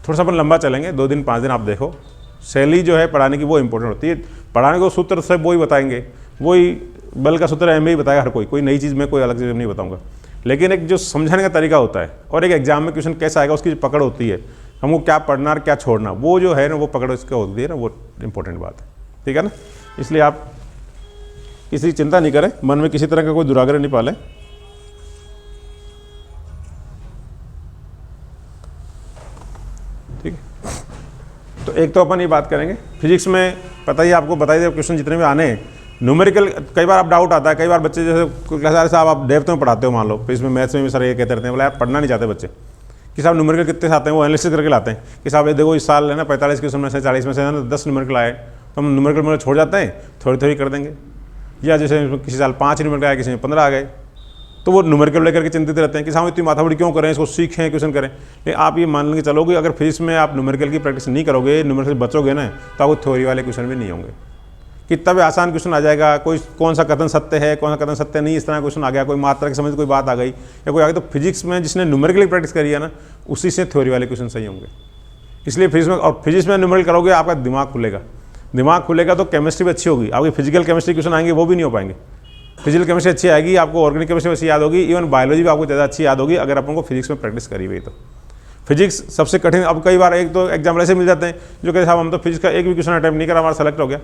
थोड़ा सा अपन लंबा चलेंगे, 2 दिन 5 दिन आप देखो, शैली जो है पढ़ाने की वो इंपॉर्टेंट होती है। पढ़ाने को सूत्र सब वही बताएंगे, वही बल का सूत्र एम ही बताएगा हर कोई नई चीज़ में कोई अलग चीज़ नहीं बताऊंगा, लेकिन एक जो समझाने का तरीका होता है और एक एग्जाम में क्वेश्चन कैसा आएगा उसकी जो पकड़ होती है, हमको क्या पढ़ना और क्या छोड़ना, वो जो है ना वो पकड़ इसका होती है ना, वो इंपॉर्टेंट बात है। ठीक है ना, इसलिए आप किसी चिंता नहीं करें, मन में किसी तरह का कोई दुराग्रह नहीं पालें। ठीक है, तो एक तो अपन ये बात करेंगे फिजिक्स में, पता ही आपको बता दिया क्वेश्चन जितने भी आने हैं न्यूमेरिकल। कई बार आप डाउट आता है, कई बार बच्चे जैसे क्लास साहब आप डेप्थ में पढ़ाते हो मान लो, फिर इसमें मैथ्स में भी सर ये कहते रहते हैं, बोला यार पढ़ना नहीं चाहते बच्चे कि साहब न्यूमेरिकल कितने से आते हैं, वो एनालिसिस करके लाते हैं कि साहब ये देखो इस साल है ना 45 क्वेश्चन में से 40 में से है ना 10 न्यूमेरिकल आए, तो हम न्यूमेरिकल में छोड़ जाते हैं, थोड़ी थोड़ी कर देंगे। या जैसे किसी साल 5 न्यूमेरिकल आए, किसी में 15 आ गए, तो वो न्यूमेरिकल लेकर के चिंतित रहते हैं कि साहब इतनी माथापड़ी क्यों करें, इसको सीखें क्वेश्चन करें। लेकिन आप ये मान लेंगे चलोगे, अगर फिजिक्स में आप न्यूमेरिकल की प्रैक्टिस नहीं करोगे, न्यूमेरिकल बचोगे ना, तो आपको थ्योरी वाले क्वेश्चन भी नहीं होंगे। कितना भी आसान क्वेश्चन आ जाएगा, कोई कौन सा कथन सत्य है, कौन सा कथन सत्य नहीं, इस तरह क्वेश्चन आ गया, कोई मात्रा की समझ कोई बात आ गई या कोई आ गई, तो फिजिक्स में जिसने न्यूमेरिकल प्रैक्टिस करी है ना, उसी से थ्योरी वाले क्वेश्चन सही होंगे। इसलिए फिजिक्स में, और फिजिक्स में न्यूमेरिकल करोगे आपका दिमाग खुलेगा, दिमाग खुलेगा तो केमिस्ट्री भी अच्छी होगी, आपकी फिजिकल केमिस्ट्री क्वेश्चन आएंगे वो भी नहीं हो पाएंगे। फिजिकल केमिस्ट्री अच्छी आएगी, आपको ऑर्गेनिक केमिस्ट्री अच्छी याद होगी, इवन बायोलॉजी भी आपको ज़्यादा अच्छी याद होगी अगर अपन को फिजिक्स में प्रैक्टिस करी हुई। तो फिजिक्स सबसे कठिन, अब कई बार एक तो एग्जाम्पल ऐसे मिल जाते हैं जो कहते साहब हम तो फिजिक्स का एक भी क्वेश्चन अटैम्प्ट नहीं करा, हमारा सेलेक्ट हो गया।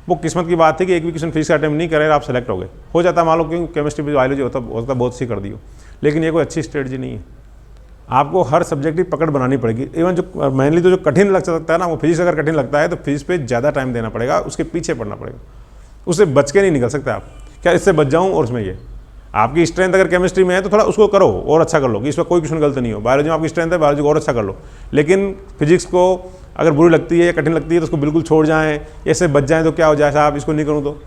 वो किस्मत की बात थी कि एक भी क्वेश्चन फिजिक्स का अटैम्प्ट नहीं करे, आप सेलेक्ट हो गए, हो जाता मान लो, क्योंकि केमिस्ट्री भी बायोलॉजी होता बहुत सी कर दी हो। लेकिन ये कोई अच्छी स्ट्रेटजी नहीं है, आपको हर सब्जेक्ट की पकड़ बनानी पड़ेगी। इवन जो मेनली तो जो कठिन लग सकता है ना, वो फिजिक्स अगर कठिन लगता है तो फिजिक्स पे ज़्यादा टाइम देना पड़ेगा, उसके पीछे पढ़ना पड़ेगा, उससे बच के नहीं निकल सकते आप, क्या इससे बच जाऊँ और उसमें ये आपकी स्ट्रेंथ अगर केमिस्ट्री में है तो थोड़ा उसको करो और अच्छा कर लो कि इसमें कोई क्वेश्चन गलत नहीं हो। बायोलॉजी में आपकी स्ट्रेंथ है, बायोलॉजी को और अच्छा कर लो। लेकिन फिजिक्स को अगर बुरी लगती है या कठिन लगती है तो उसको बिल्कुल छोड़ जाएं, ऐसे बच जाएं तो क्या हो जाए साहब इसको नहीं करूँ तो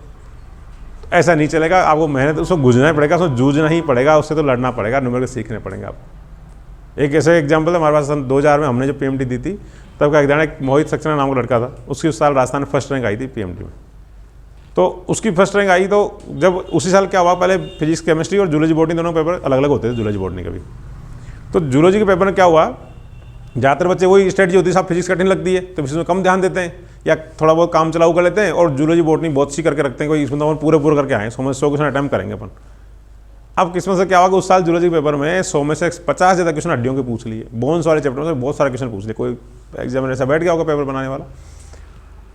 ऐसा नहीं चलेगा। आपको मेहनत उसको गूंजना ही पड़ेगा, उसको जूझना ही पड़ेगा, उससे तो लड़ना पड़ेगा, न्यूमेरिकल सीखने पड़ेंगे आपको। एक ऐसे एग्जाम्पल है, हमारे पास सन 2000 में हमने जो PMT दी थी, तब का एक मोहित सक्सेना नाम का लड़का था, उसकी उस साल राजस्थान में फर्स्ट रैंक आई थी PMT में। तो उसकी फर्स्ट रैंक आई, तो जब उसी साल क्या हुआ, पहले फिजिक्स केमिस्ट्री और जूलॉजी बॉटनी दोनों पेपर अलग अलग होते थे, जूलॉजी बॉटनी का भी। तो जूलॉजी के पेपर में क्या हुआ, ज़्यादातर बच्चे वही स्ट्रेटजी होती है, साहब फिजिक्स कठिन लगती है तो फिजिक्स में कम ध्यान देते हैं या थोड़ा बहुत काम चलाऊ कर लेते हैं, और जूलॉजी बॉटनी बहुत सी करके रखते हैं, कोई इसमें तो पूरे करके आए 100 क्वेश्चन अटैम्प्ट करेंगे अपन। अब किस्मत से क्या हुआ कि उस साल जूलॉजी के पेपर में 100 में से 50 ज़्यादा क्वेश्चन हड्डियों के पूछ लिए, बोन्स वाले चैप्टर में बहुत सारे क्वेश्चन पूछ लिए, कोई एग्जामिनर ऐसा बैठ गया होगा पेपर बनाने वाला।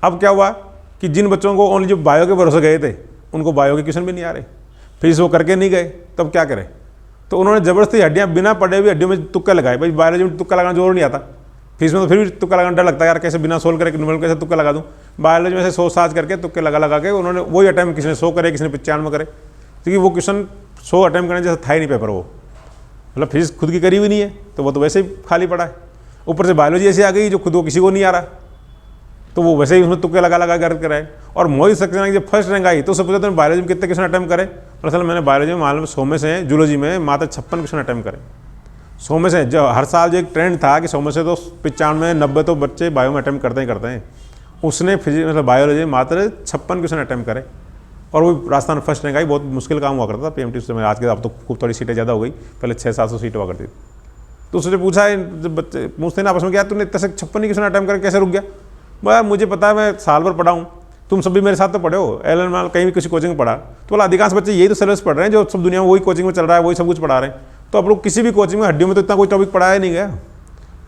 अब क्या हुआ कि जिन बच्चों को ओनली जो बायो के भरोसे गए थे उनको बायो के क्वेश्चन भी नहीं आ रहे, फिजिक्स वो करके नहीं गए, तब क्या करें। तो उन्होंने ज़बरदस्ती हड्डियाँ बिना पढ़े हुए हड्डियों में तुक्का लगाए। भाई बायोलॉजी में तुक्का लगाना जोर नहीं आता, फिजिक्स में तो फिर भी तुक्का लगाना डर लगता है, यार कैसे बिना सोल्व करे न्यूमेरिकल कैसे तुक्का लगा दूँ। बायोलॉजी में से 100 साज करके तुक्के लगा के उन्होंने वही अटैम्प्ट, किसी ने 100 करे, किसी ने 95 करे, क्योंकि वो क्वेश्चन 100 अटैम्प्ट करने जैसा था ही नहीं पेपर वो, मतलब फिजिक्स खुद की करी हुई नहीं है तो वो तो वैसे ही खाली पड़ा है। ऊपर से बायोलॉजी ऐसी आ गई जो खुद को किसी को नहीं आ रहा, तो वो वैसे ही उसमें तुक्के लगा लगा कर कराए। और मोहित सक्सेना जब फर्स्ट रैंक आई तो उससे पूछा तुमने बायोलॉजी में कितने क्वेश्चन अटैम्प्ट करे, असल मैंने बायोलॉजी में मालूम 100 में से, जूलॉजी में मात्र 56 क्वेश्चन अटैम्प्ट करे 100 में से। जो हर साल जो एक ट्रेंड था कि 100 में से तो 95 90 तो बच्चे बायो में अटैम्प्ट करते ही करते हैं, उसने फिजिक्स मतलब बायोलॉजी में मात्र 56 क्वेश्चन अटैम्प्ट करे और वो राजस्थान फर्स्ट रैंक आई। बहुत मुश्किल काम हुआ करता था PMT उस समय, आज के अब तो खूब थोड़ी सीटें ज़्यादा हो गई, पहले 600-700 सीट हुआ करती थी। तो उसने पूछा, जब बच्चे पूछते ना आपस में, क्या तूने इतने से 56 क्वेश्चन अटैम्प्ट करके कैसे रुक गया? बोला मुझे पता है, मैं साल भर पढ़ा हूँ, तुम सभी मेरे साथ तो पढ़े हो, LL कहीं भी किसी कोचिंग में पढ़ा, तो बोला अधिकांश बच्चे यही तो सिलेबस पढ़ रहे हैं जो सब दुनिया में वही कोचिंग में चल रहा है, वही सब कुछ पढ़ा रहे हैं। तो अब लोग किसी भी कोचिंग में हड्डियों में तो इतना कोई टॉपिक पढ़ाया नहीं गया।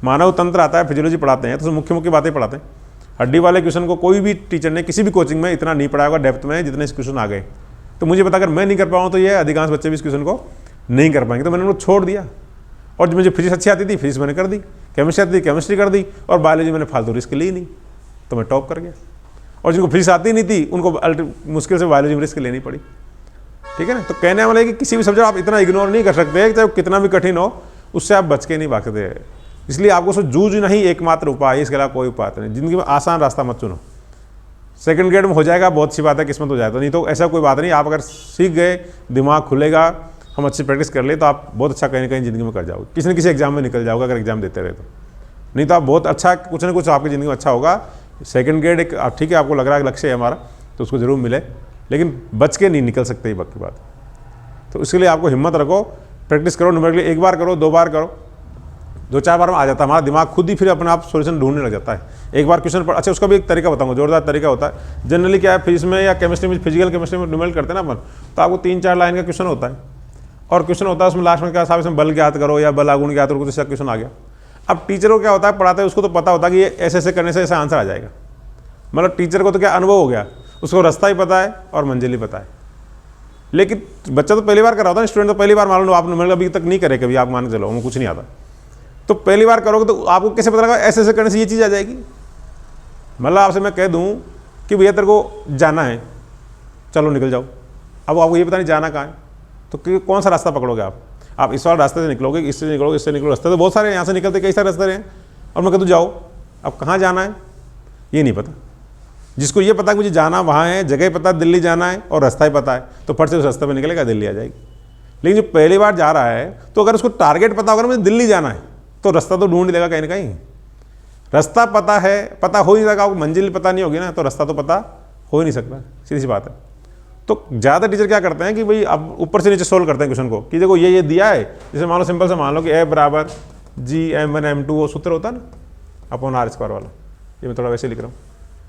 मानव तंत्र आता है, फिजियोलॉजी पढ़ाते हैं तो मुख्य मुख्य बातें पढ़ाते हैं। हड्डी वाले क्वेश्चन को कोई भी टीचर ने किसी भी कोचिंग में इतना नहीं पढ़ाया होगा डेप्थ में जितने इस क्वेश्चन आ गए। तो मुझे पता अगर मैं नहीं कर पाऊँ तो ये अधिकांश बच्चे भी इस क्वेश्चन को नहीं कर पाएंगे, तो मैंने उनको छोड़ दिया। और जो मुझे फिजिक्स अच्छी आती थी फिजिक्स मैंने कर दी, केमिस्ट्री आती थी केमिस्ट्री कर दी, और बायोलॉजी मैंने फालतू रिस्क ली नहीं तो मैं टॉप कर गया। और जिनको फिजिक्स आती नहीं थी उनको मुश्किल से बायोलॉजी में रिस्क लेनी पड़ी। ठीक है ना? तो कहने वाले कि किसी भी सब्जेक्ट आप इतना इग्नोर नहीं कर सकते, चाहे कितना भी कठिन हो उससे आप बच के नहीं भाग सकते। इसलिए आपको उसको जूझ नहीं एकमात्र उपाय, इसके अलावा कोई उपाय नहीं। जिंदगी में आसान रास्ता मत चुनो। सेकंड ग्रेड में हो जाएगा, बहुत सी बात है, किस्मत हो जाए तो, नहीं तो ऐसा कोई बात नहीं। आप अगर सीख गए, दिमाग खुलेगा, हम अच्छी प्रैक्टिस कर ले तो आप बहुत अच्छा कहीं ना कहीं ज़िंदगी में कर जाओगे, किसी न किसी एग्जाम में निकल जाओगे अगर एग्जाम देते रहे तो। नहीं तो आप बहुत अच्छा कुछ ना कुछ आपकी ज़िंदगी में अच्छा होगा। सेकंड ग्रेड एक ठीक है, आपको लग रहा है लक्ष्य है हमारा तो उसको ज़रूर मिले, लेकिन बच के नहीं निकल सकते ये वक्त की बात। तो इसके लिए आपको हिम्मत रखो, प्रैक्टिस करो, न्यूमेरिकली 1 बार करो, 2 बार करो, 2-4 बार में आ जाता है, हमारा दिमाग खुद ही फिर अपने आप सोल्यूशन ढूंढने लग जाता है। एक बार क्वेश्चन पढ़, अच्छा उसका भी एक तरीका बताऊंगा, जोरदार तरीका होता है। जनरली क्या है, फिजिक्स में या केमिस्ट्री में, फिजिकल केमिस्ट्री में न्यूमेरिकल करते हैं ना अपन, तो आपको 3-4 लाइन का क्वेश्चन होता है, और क्वेश्चन होता है उसमें लास्ट में क्या साहब इसमें बल ज्ञात करो या बल आगुण ज्ञात करो, कुछ ऐसा क्वेश्चन आ गया। अब टीचर को क्या होता है, पढ़ाते हैं उसको तो पता होता है कि ये ऐसे ऐसे करने से ऐसा आंसर आ जाएगा। मतलब टीचर को तो क्या अनुभव हो गया, उसको रास्ता ही पता है और मंजिल ही पता है। लेकिन बच्चा तो पहली बार कर रहा होता है, स्टूडेंट तो पहली बार, मान लो आप न्यूमेरिकल अभी तक नहीं करे कभी, आप मान के चलो हमें कुछ नहीं आता, तो पहली बार करोगे तो आपको कैसे पता लगा ऐसे ऐसे करने से ये चीज़ आ जाएगी। मतलब आपसे मैं कह दूं कि भैया तेरे को जाना है, चलो निकल जाओ, अब आपको ये पता नहीं जाना कहाँ है, तो कौन सा रास्ता पकड़ोगे आप इस वाले रास्ते से निकलोगे, इससे निकलोगे, इससे निकलोगे, रास्ते तो बहुत सारे हैं, यहाँ से निकलते कई सारे रास्ते रहे हैं, और मैं कहता हूँ जाओ, अब कहाँ जाना है ये नहीं पता। जिसको ये पता है मुझे जाना वहाँ है, जगह पता है दिल्ली जाना है और रास्ता ही पता है, तो फट से उस रास्ते पर निकलेगा, दिल्ली आ जाएगी। लेकिन जो पहली बार जा रहा है तो अगर उसको टारगेट पता होगा ना मुझे दिल्ली जाना है, तो रास्ता तो ढूंढ लेगा कहीं ना कहीं। रास्ता पता है, पता हो ही नहीं सका, मंजिल पता नहीं होगी ना तो रास्ता तो पता हो ही नहीं सकता, सीधी सी बात है। तो ज़्यादा टीचर क्या करते हैं कि भाई अब ऊपर से नीचे सोल्व करते हैं क्वेश्चन को, कि देखो ये दिया है, जैसे मान लो सिंपल से मान लो कि F = G(m1 m2) वो सूत्र होता है ना अपॉन r² वाला, ये मैं थोड़ा वैसे लिख रहा हूँ।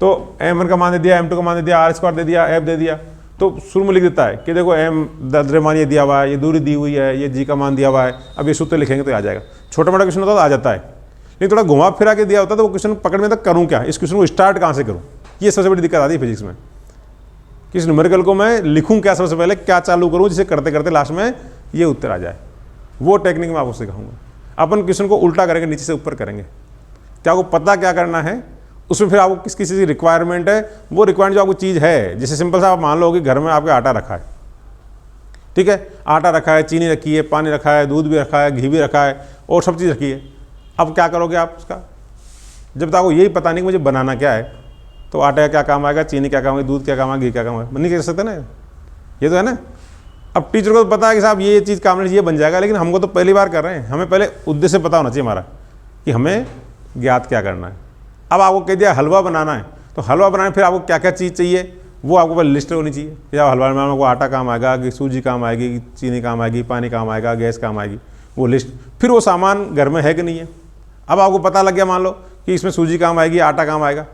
तो m1 का मान दे दिया, m2 का मान दे दिया, r² दे दिया, f दे दिया, तो शुरू में लिख देता है कि देखो m द्रव्यमान ये दिया हुआ है, ये दूरी दी हुई है, ये g का मान दिया हुआ है, अब ये सूत्र लिखेंगे तो आ जाएगा। छोटा मोटा क्वेश्चन होता तो आ जाता है, लेकिन थोड़ा घुमा फिरा के दिया होता तो वो क्वेश्चन पकड़ में तक करूँ क्या, इस क्वेश्चन को स्टार्ट कहाँ से करूँ, ये सबसे बड़ी दिक्कत आती है फिजिक्स में। किस न्यूमेरिकल को मैं लिखूँ क्या, सबसे पहले क्या चालू करूँ जिसे करते करते लास्ट में ये उत्तर आ जाए, वो टेक्निक मैं आपको सिखाऊंगा। अपन क्वेश्चन को उल्टा करेंगे, नीचे से ऊपर करेंगे, क्या आपको पता क्या करना है, उसमें फिर आपको किस चीज़ की रिक्वायरमेंट है, वो रिक्वायरमेंट जो आपको चीज़ है। जैसे सिंपल सा आप मान लो कि घर में आपके आटा रखा है, ठीक है, आटा रखा है, चीनी रखी है, पानी रखा है, दूध भी रखा है, घी भी रखा है, और सब चीज़ रखी है। अब क्या करोगे आप उसका, जब तक आपको यही पता नहीं कि मुझे बनाना क्या है, तो आटा क्या काम आएगा, चीनी क्या काम आएगी, दूध क्या काम आएगा, घी क्या काम आएगा, नहीं कर सकते ना, ये तो है ना। अब टीचर को तो पता है कि साहब ये चीज़ काम ये बन जाएगा, लेकिन हमको तो पहली बार कर रहे हैं, हमें पहले उद्देश्य पता होना चाहिए हमारा कि हमें ज्ञात क्या करना है। अब आपको कह दिया हलवा बनाना है, तो हलवा बनाने फिर आपको क्या क्या चीज़ चाहिए वो आपको पहले लिस्ट होनी चाहिए कि आप हलवा बनाने को आटा काम आएगा, कि सूजी काम आएगी, चीनी काम आएगी, पानी काम आएगा, गैस काम आएगी, वो लिस्ट। फिर वो सामान घर में है कि नहीं है। अब आपको पता लग गया मान लो कि इसमें सूजी काम आएगी, आटा काम आएगा।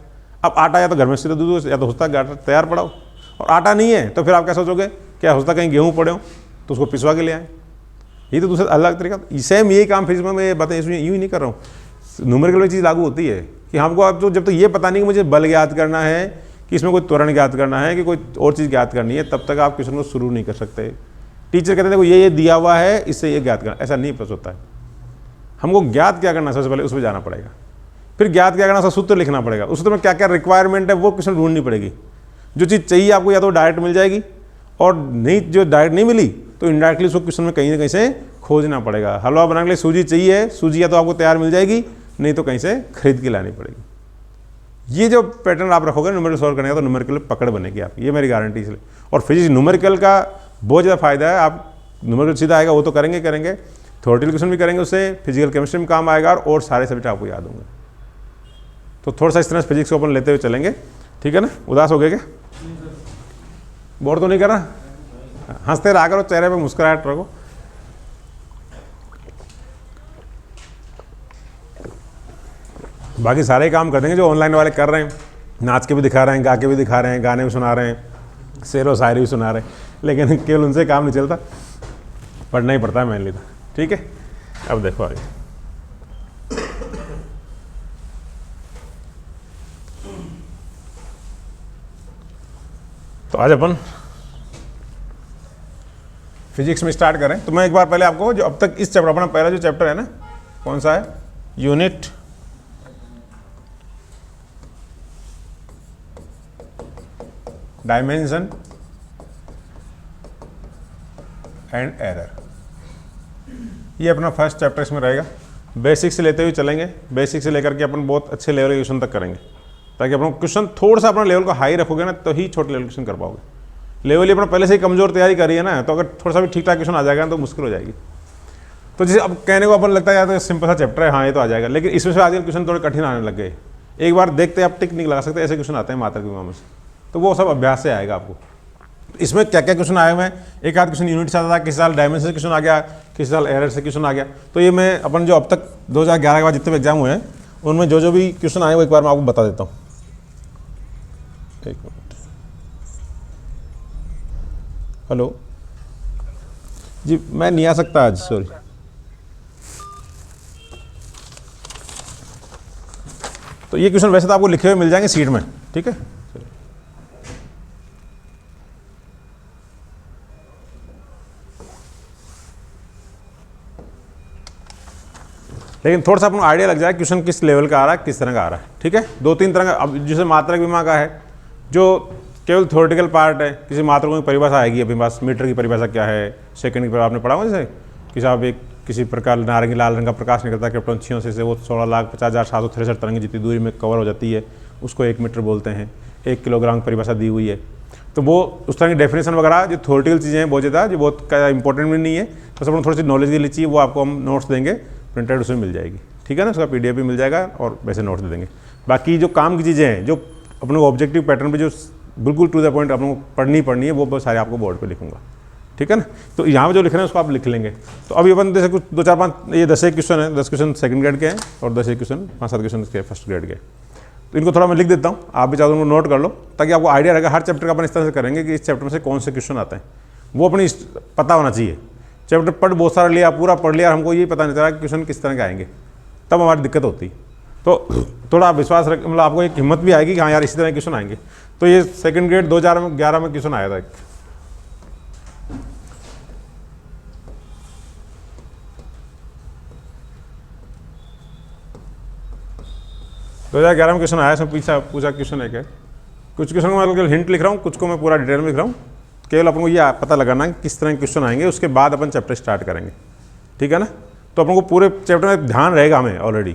अब आटा या तो घर में सीधे दूध, या तो हो सकता है आटा तैयार पड़ा हो, और आटा नहीं है तो फिर आप क्या सोचोगे, क्या हो सकता है कहीं गेहूँ पड़े हो तो उसको पिसवा के ले आए। ये तो दूसरा अलग तरीका, सेम यही काम फिजिक्स में मैं बातें इसमें यूँ ही नहीं कर रहा हूँ। न्यूमेरिकल में चीज़ लागू होती है कि हमको अब तो जब तक ये पता नहीं कि मुझे बल ज्ञात करना है, कि इसमें कोई त्वरण ज्ञात करना है, कि कोई और चीज़ ज्ञात करनी है, तब तक आप क्वेश्चन को शुरू नहीं कर सकते। टीचर कहते हैं देखो ये दिया हुआ है, इससे ये ज्ञात करना, ऐसा नहीं पता होता है। हमको ज्ञात क्या करना है सबसे पहले उस पर जाना पड़ेगा, फिर ज्ञात क्या करना, उसका सूत्र लिखना पड़ेगा, उस सूत्र में क्या क्या रिक्वायरमेंट है वो क्वेश्चन ढूंढनी पड़ेगी। जो चीज़ चाहिए आपको या तो डायरेक्ट मिल जाएगी, और नहीं जो डायरेक्ट नहीं मिली तो इनडायरेक्टली उसको क्वेश्चन में कहीं ना कहीं से खोजना पड़ेगा। हलवा बनाने के लिए सूजी चाहिए, सूजी या तो आपको तैयार मिल जाएगी, नहीं तो कहीं से खरीद के लानी पड़ेगी। ये जो पैटर्न आप रखोगे न्यूमेरिकल सॉल्व करने का तो न्यूमेरिकल पकड़ बनेगी आपकी, ये मेरी गारंटी इसलिए। और फिजिक्स न्यूमेरिकल का बहुत ज़्यादा फायदा है, आप न्यूमेरिकल सीधा आएगा वो तो करेंगे थ्योरेटिकल क्वेश्चन भी करेंगे, उससे फिजिकल केमिस्ट्री में काम आएगा और सारे सब्जेक्ट आपको याद होंगे। तो थोड़ा सा इस तरह से फिजिक्स को अपन लेते हुए चलेंगे, ठीक है ना। उदास हो गए क्या? बोर तो नहीं कर रहा? हंसते रहा करो, चेहरे पे मुस्कुराहट रखो। बाकी सारे काम कर देंगे जो ऑनलाइन वाले कर रहे हैं, नाच के भी दिखा रहे हैं, गा के भी दिखा रहे हैं, गाने भी सुना रहे हैं, शेर व शायरी भी सुना रहे हैं, लेकिन केवल उनसे काम नहीं चलता, पढ़ना ही पड़ता है मेनली। ठीक है, अब देखो आगे। तो आज अपन फिजिक्स में स्टार्ट करें। तो मैं एक बार पहले आपको जो अब तक इस चैप्टर, अपना पहला जो चैप्टर है ना, कौन सा है? यूनिट डायमेंशन एंड एरर, ये अपना फर्स्ट चैप्टर इसमें रहेगा। बेसिक से लेते हुए चलेंगे, बेसिक से लेकर के अपन बहुत अच्छे लेवल के क्वेश्चन तक करेंगे, ताकि अपना क्वेश्चन थोड़ा सा अपना लेवल को हाई रखोगे ना तो ही छोटे लेवल क्वेश्चन कर पाओगे। लेवल ही अपना पहले से ही कमजोर तैयारी करी है ना, तो अगर थोड़ा सा भी ठीक ठाक क्वेश्चन आ जाएगा ना तो मुश्किल हो जाएगी। तो जैसे अब कहने को अपन लगता है यार तो सिंपल सा चैप्टर है, हाँ ये तो आ जाएगा, लेकिन इसमें से आजकल क्वेश्चन थोड़े कठिन आने लग गए। एक बार देखते आप टिक नहीं लगा सकते, ऐसे क्वेश्चन आते हैं मात्रा की में से, तो वो सब अभ्यास से आएगा आपको। इसमें क्या क्या क्वेश्चन आए हुए हैं, एक आध क्वेश्चन यूनिट से आता था, किसी साल डायमेंशन से क्वेश्चन आ गया, किसी साल एरर से क्वेश्चन आ गया। तो ये मैं अपन जो अब तक 2011 के बाद जितने भी एग्जाम हुए हैं उनमें जो जो भी क्वेश्चन आए वो एक बार मैं आपको बता देता हूँ। एक मिनट, हेलो जी, मैं नहीं आ सकता आज, सॉरी। तो ये क्वेश्चन वैसे तो आपको लिखे हुए मिल जाएंगे सीट में, ठीक है। लेकिन थोड़ा सा आपको आइडिया लग जाए क्वेश्चन किस लेवल का आ रहा है, किस तरह का आ रहा है, ठीक है। दो तीन तरह का, अब जैसे मात्रक विमा का है जो केवल थ्योरेटिकल पार्ट है, किसी मात्रकों की परिभाषा आएगी अभी पास, मीटर की परिभाषा क्या है, सेकंड की परिभाषा आपने पढ़ा होगा। जैसे कि साहब एक किसी प्रकार नारंगी लाल रंग का प्रकाश निकलता है क्रिप्टोन से वो 16,50,763 तरंग जितनी दूरी में कवर हो जाती है, उसको 1 मीटर बोलते हैं। 1 किलोग्राम परिभाषा दी हुई है, तो वो उस तरह की डेफिनेशन वगैरह जो थ्योरेटिकल चीज़ें हैं बहुत ज़्यादा, जो बहुत इंपॉर्टेंट भी नहीं है, बस अपन थोड़ी सी नॉलेज के लिए चाहिए, वो आपको हम नोट्स देंगे, प्रिंटेड उसमें मिल जाएगी, ठीक है ना। उसका PDF भी मिल जाएगा और वैसे नोट्स दे देंगे। बाकी जो काम की चीज़ें हैं जो अपने को ऑब्जेक्टिव पैटर्न पे जो बिल्कुल टू द पॉइंट अपने को पढ़नी है वो सारे आपको बोर्ड पे लिखूंगा, ठीक है ना। तो यहाँ पे जो लिख रहे हैं उसको आप लिख लेंगे। तो अभी अपन जैसे कुछ 2 4 5 ये 10 क्वेश्चन है, 10 क्वेश्चन सेकंड ग्रेड के हैं और 10 क्वेश्चन 5-7 क्वेश्चन के फर्स्ट ग्रेड के। तो इनको थोड़ा मैं लिख देता हूँ, आप भी चाहो तो नोट कर लो, ताकि आपको आइडिया रहेगा। हर चैप्टर का अपन इस तरह से करेंगे कि इस चैप्टर में से कौन से क्वेश्चन आते हैं वो अपनी पता होना चाहिए। चैप्टर पढ़ बहुत सारा लिया, पूरा पढ़ लिया, हमको ये पता नहीं चला कि क्वेश्चन किस तरह के आएंगे, तब हमारी दिक्कत होती। तो थोड़ा विश्वास रख, मतलब आपको एक हिम्मत भी आएगी कि हाँ यार इसी तरह क्वेश्चन आएंगे। तो ये सेकंड ग्रेड 2011 में क्वेश्चन आया था एक, 2011 में क्वेश्चन आया। इसमें पूछा क्वेश्चन है क्या, कुछ क्वेश्चन को मैं हिंट लिख रहा हूँ, कुछ को मैं पूरा डिटेल में लिख रहा हूँ। केवल अपन को ये पता लगाना है किस तरह के क्वेश्चन आएंगे, उसके बाद अपन चैप्टर स्टार्ट करेंगे, ठीक है ना। तो अपन को पूरे चैप्टर में ध्यान रहेगा हमें ऑलरेडी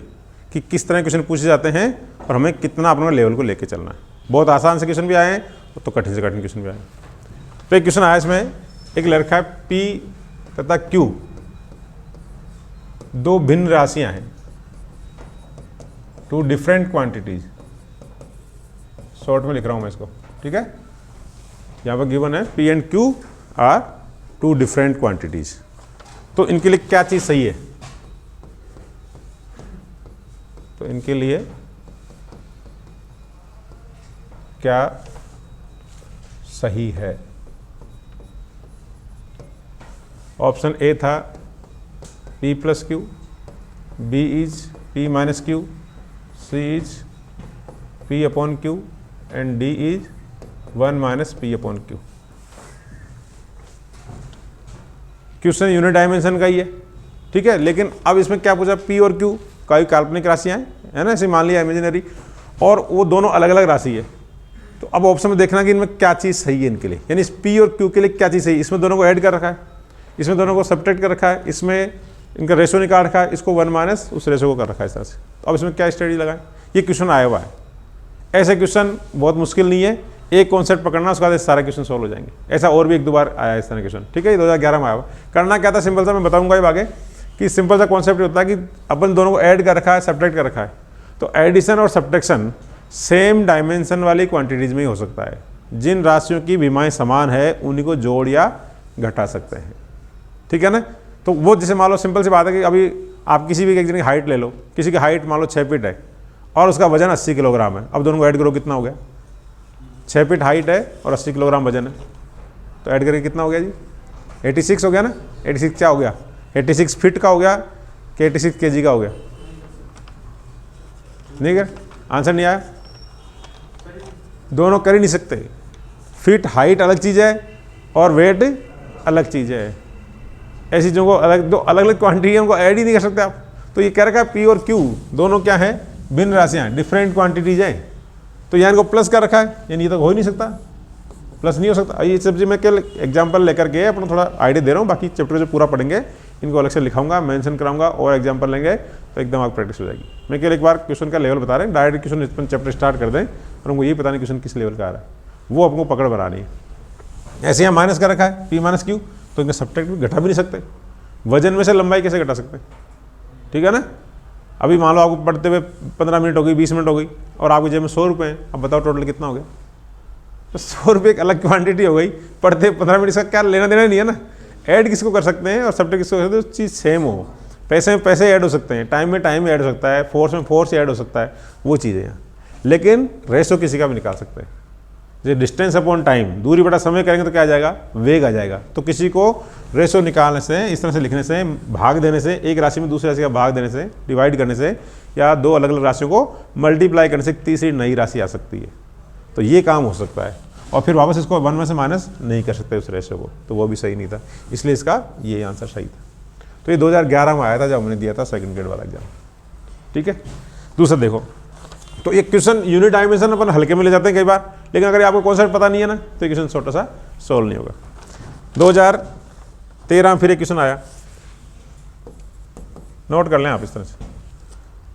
कि किस तरह के क्वेश्चन पूछे जाते हैं और हमें कितना अपना लेवल को लेके चलना है। बहुत आसान से क्वेश्चन भी आए हैं तो कठिन से कठिन क्वेश्चन भी आए हैं। तो एक क्वेश्चन आया इसमें, एक लड़का है P तथा Q, 2 भिन्न राशियां हैं, 2 डिफरेंट क्वांटिटीज। शॉर्ट में लिख रहा हूं मैं इसको, ठीक है। यहाँ पर गिवन है P and Q are 2 different quantities. तो इनके लिए क्या चीज सही है, तो इनके लिए क्या सही है। ऑप्शन ए था P + Q, B is P - Q, C is P/Q and D is 1 - P/Q। Question unit dimension का ही है, ठीक है। लेकिन अब इसमें क्या पूछा, P और Q कई काल्पनिक राशियां हैं, है ना, ऐसे मान लिया इमेजिनरी, और वो दोनों अलग अलग राशि है। तो अब ऑप्शन में देखना कि इनमें क्या चीज़ सही है इनके लिए, यानी इस पी और क्यू के लिए क्या चीज़ सही है। इसमें दोनों को ऐड कर रखा है, इसमें दोनों को सब्ट्रैक्ट कर रखा है, इसमें इनका रेशो निकाल रखा है, इसको 1 माइनस उस रेशो को कर रखा है इस तरह से। तो अब इसमें क्या स्टडी लगाएं, ये क्वेश्चन आया हुआ है। ऐसे क्वेश्चन बहुत मुश्किल नहीं है, एक कॉन्सेप्ट पकड़ना, उसके बाद सारे क्वेश्चन सॉल्व हो जाएंगे। ऐसा और भी 1-2 बार आया इस तरह क्वेश्चन, ठीक है। ये 2011 में आया हुआ। करना क्या था, सिंपल सा मैं बताऊंगा ये आगे कि सिंपल सा कॉन्सेप्ट होता है कि अपन दोनों को ऐड कर रखा है, सब्ट्रैक्ट कर रखा है, तो एडिशन और सब्ट्रैक्शन सेम डायमेंशन वाली क्वांटिटीज में ही हो सकता है। जिन राशियों की विमाएं समान है उन्हीं को जोड़ या घटा सकते हैं, ठीक है ना। तो वो जैसे मान लो सिंपल सी बात है कि अभी आप किसी भी एक जन की हाइट ले लो, किसी की हाइट मान लो 6 फीट है और उसका वजन 80 किलोग्राम है। अब दोनों को ऐड करो, कितना हो गया, 6 फीट हाइट है और 80 किलोग्राम वजन है, तो ऐड करके कितना हो गया जी, 86 हो गया ना। 86 क्या हो गया, 86 फीट का हो गया कि 86 kg का हो गया, नहीं क्या आंसर नहीं आया। दोनों कर ही नहीं सकते, फीट हाइट अलग चीज़ है और वेट अलग चीज़ है। ऐसी चीज़ों को अलग, दो अलग अलग क्वांटिटी है, उनको ऐड ही नहीं कर सकते आप। तो ये कह रखा है पी और क्यू दोनों क्या है, भिन्न राशियाँ, डिफरेंट क्वांटिटीज हैं। तो यहाँ इनको प्लस कर रखा है, यानी ये तो हो ही नहीं सकता, प्लस नहीं हो सकता। ये सब मैं क्या एग्जाम्पल लेकर के अपना थोड़ा आइडिया दे रहा हूँ, बाकी चैप्टर जो पूरा पढ़ेंगे इनको अलग से लिखाऊंगा, मेंशन कराऊंगा और एग्जाम्पल लेंगे तो एकदम आपकी प्रैक्टिस हो जाएगी। मैं केवल एक बार क्वेश्चन का लेवल बता रहे हैं, डायरेक्ट क्वेश्चन चैप्टर स्टार्ट कर दें और उनको ये पता नहीं क्वेश्चन किस लेवल का आ रहा है, वो आपको पकड़ बनानी है। ऐसे यहाँ माइनस कर रखा है पी माइनस क्यू, तो इनका सब्ट्रैक्ट भी घटा भी नहीं सकते। वजन में से लंबाई कैसे घटा सकते हैं, ठीक है ना। अभी मान लो आपको पढ़ते हुए 15 मिनट हो गई, 20 मिनट हो गई और आपके जेब में 100 रुपये हैं, अब बताओ टोटल कितना हो गया। तो 100 रुपये एक अलग क्वांटिटी हो गई, पढ़ते 15 मिनट का क्या लेना देना नहीं है ना। ऐड किसको कर सकते हैं और सब्ट्रैक्ट किसको कर सकते हैं, चीज़ सेम हो। पैसे में पैसे ऐड हो सकते हैं, टाइम में टाइम ऐड हो सकता है, फोर्स में फोर्स ऐड हो सकता है, वो चीज़ें हैं। लेकिन रेशो किसी का भी निकाल सकते हैं। जैसे डिस्टेंस अपॉन टाइम, दूरी बटा समय करेंगे तो क्या आ जाएगा, वेग आ जाएगा। तो किसी को रेशो निकालने से, इस तरह से लिखने से, भाग देने से, एक राशि में दूसरी राशि का भाग देने से, डिवाइड करने से, या दो अलग अलग राशियों को मल्टीप्लाई करने से तीसरी नई राशि आ सकती है। तो ये काम हो सकता है और फिर वापस इसको 1 में से माइनस नहीं कर सकते उस रेशो को, तो वो भी सही नहीं था, इसलिए इसका ये आंसर सही था। तो ये 2011 में आया था जब हमने दिया था सेकंड ग्रेड वाला एग्जाम, ठीक है। दूसरा देखो, तो एक क्वेश्चन यूनिट डायमेंशन अपन हल्के में ले जाते हैं कई बार, लेकिन अगर आपको कॉन्सेप्ट पता नहीं है ना तो ये क्वेश्चन छोटा सा सोल्व नहीं होगा। 2013 में फिर एक क्वेश्चन आया, नोट कर लें आप इस तरह से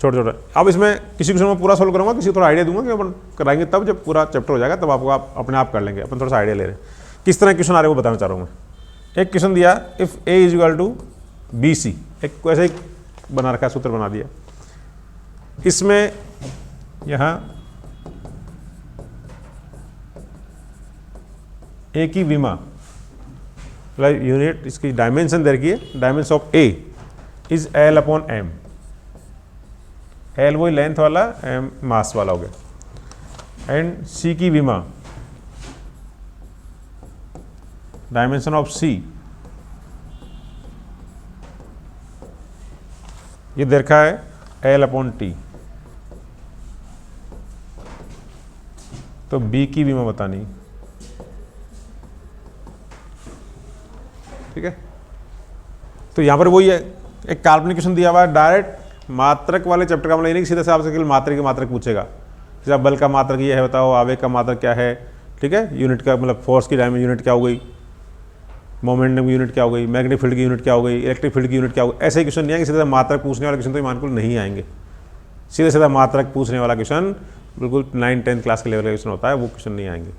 छोटे छोटे। अब इसमें किसी क्वेश्चन में पूरा सोल्व करूंगा, किसी को थोड़ा आइडिया दूंगा कि अपन कराएंगे, तब जब पूरा चैप्टर हो जाएगा तब आपको आप अपने आप कर लेंगे। अपन थोड़ा सा आइडिया ले रहे हैं किस तरह क्वेश्चन आ रहे हैं वो बताना चाह रहा हूँ मैं। एक क्वेश्चन दिया, if A is equal to B C, एक ऐसे ही बना रखा है, सूत्र बना दिया। इसमें यहाँ ए की विमा मतलब यूनिट, इसकी डायमेंशन दे रखी है, dimension of A is L upon M. L वही लेंथ वाला, एम मास वाला हो गया। एंड सी की विमा, डायमेंशन ऑफ सी ये दे रखा है एल अपॉन टी। तो बी की विमा बतानी, ठीक है। तो यहां पर वही है, एक काल्पनिक क्वेश्चन दिया हुआ है। डायरेक्ट मात्रक वाले चैप्टर का मतलब ये नहीं कि सीधा से आपसे केवल मात्रक की मात्रक पूछेगा, जैसे बल का मात्रक ये है बताओ, आवेग का मात्रक क्या है, ठीक है, यूनिट का मतलब फोर्स की डायमेंशन यूनिट क्या हो गई, मोमेंटम की यूनिट क्या हो गई, मैग्नेटिक फील्ड की यूनिट क्या हो गई, इलेक्ट्रिक फील्ड की यूनिट क्या हो गई। ऐसे क्वेश्चन नहीं आएंगे, सीधा मात्रक पूछने वाले क्वेश्चन तो ईमान को नहीं आएंगे। सीधा सीधा मात्रक पूछने वाला क्वेश्चन बिल्कुल 9-10 क्लास के लेवल का क्वेश्चन होता है, वो क्वेश्चन नहीं आएंगे,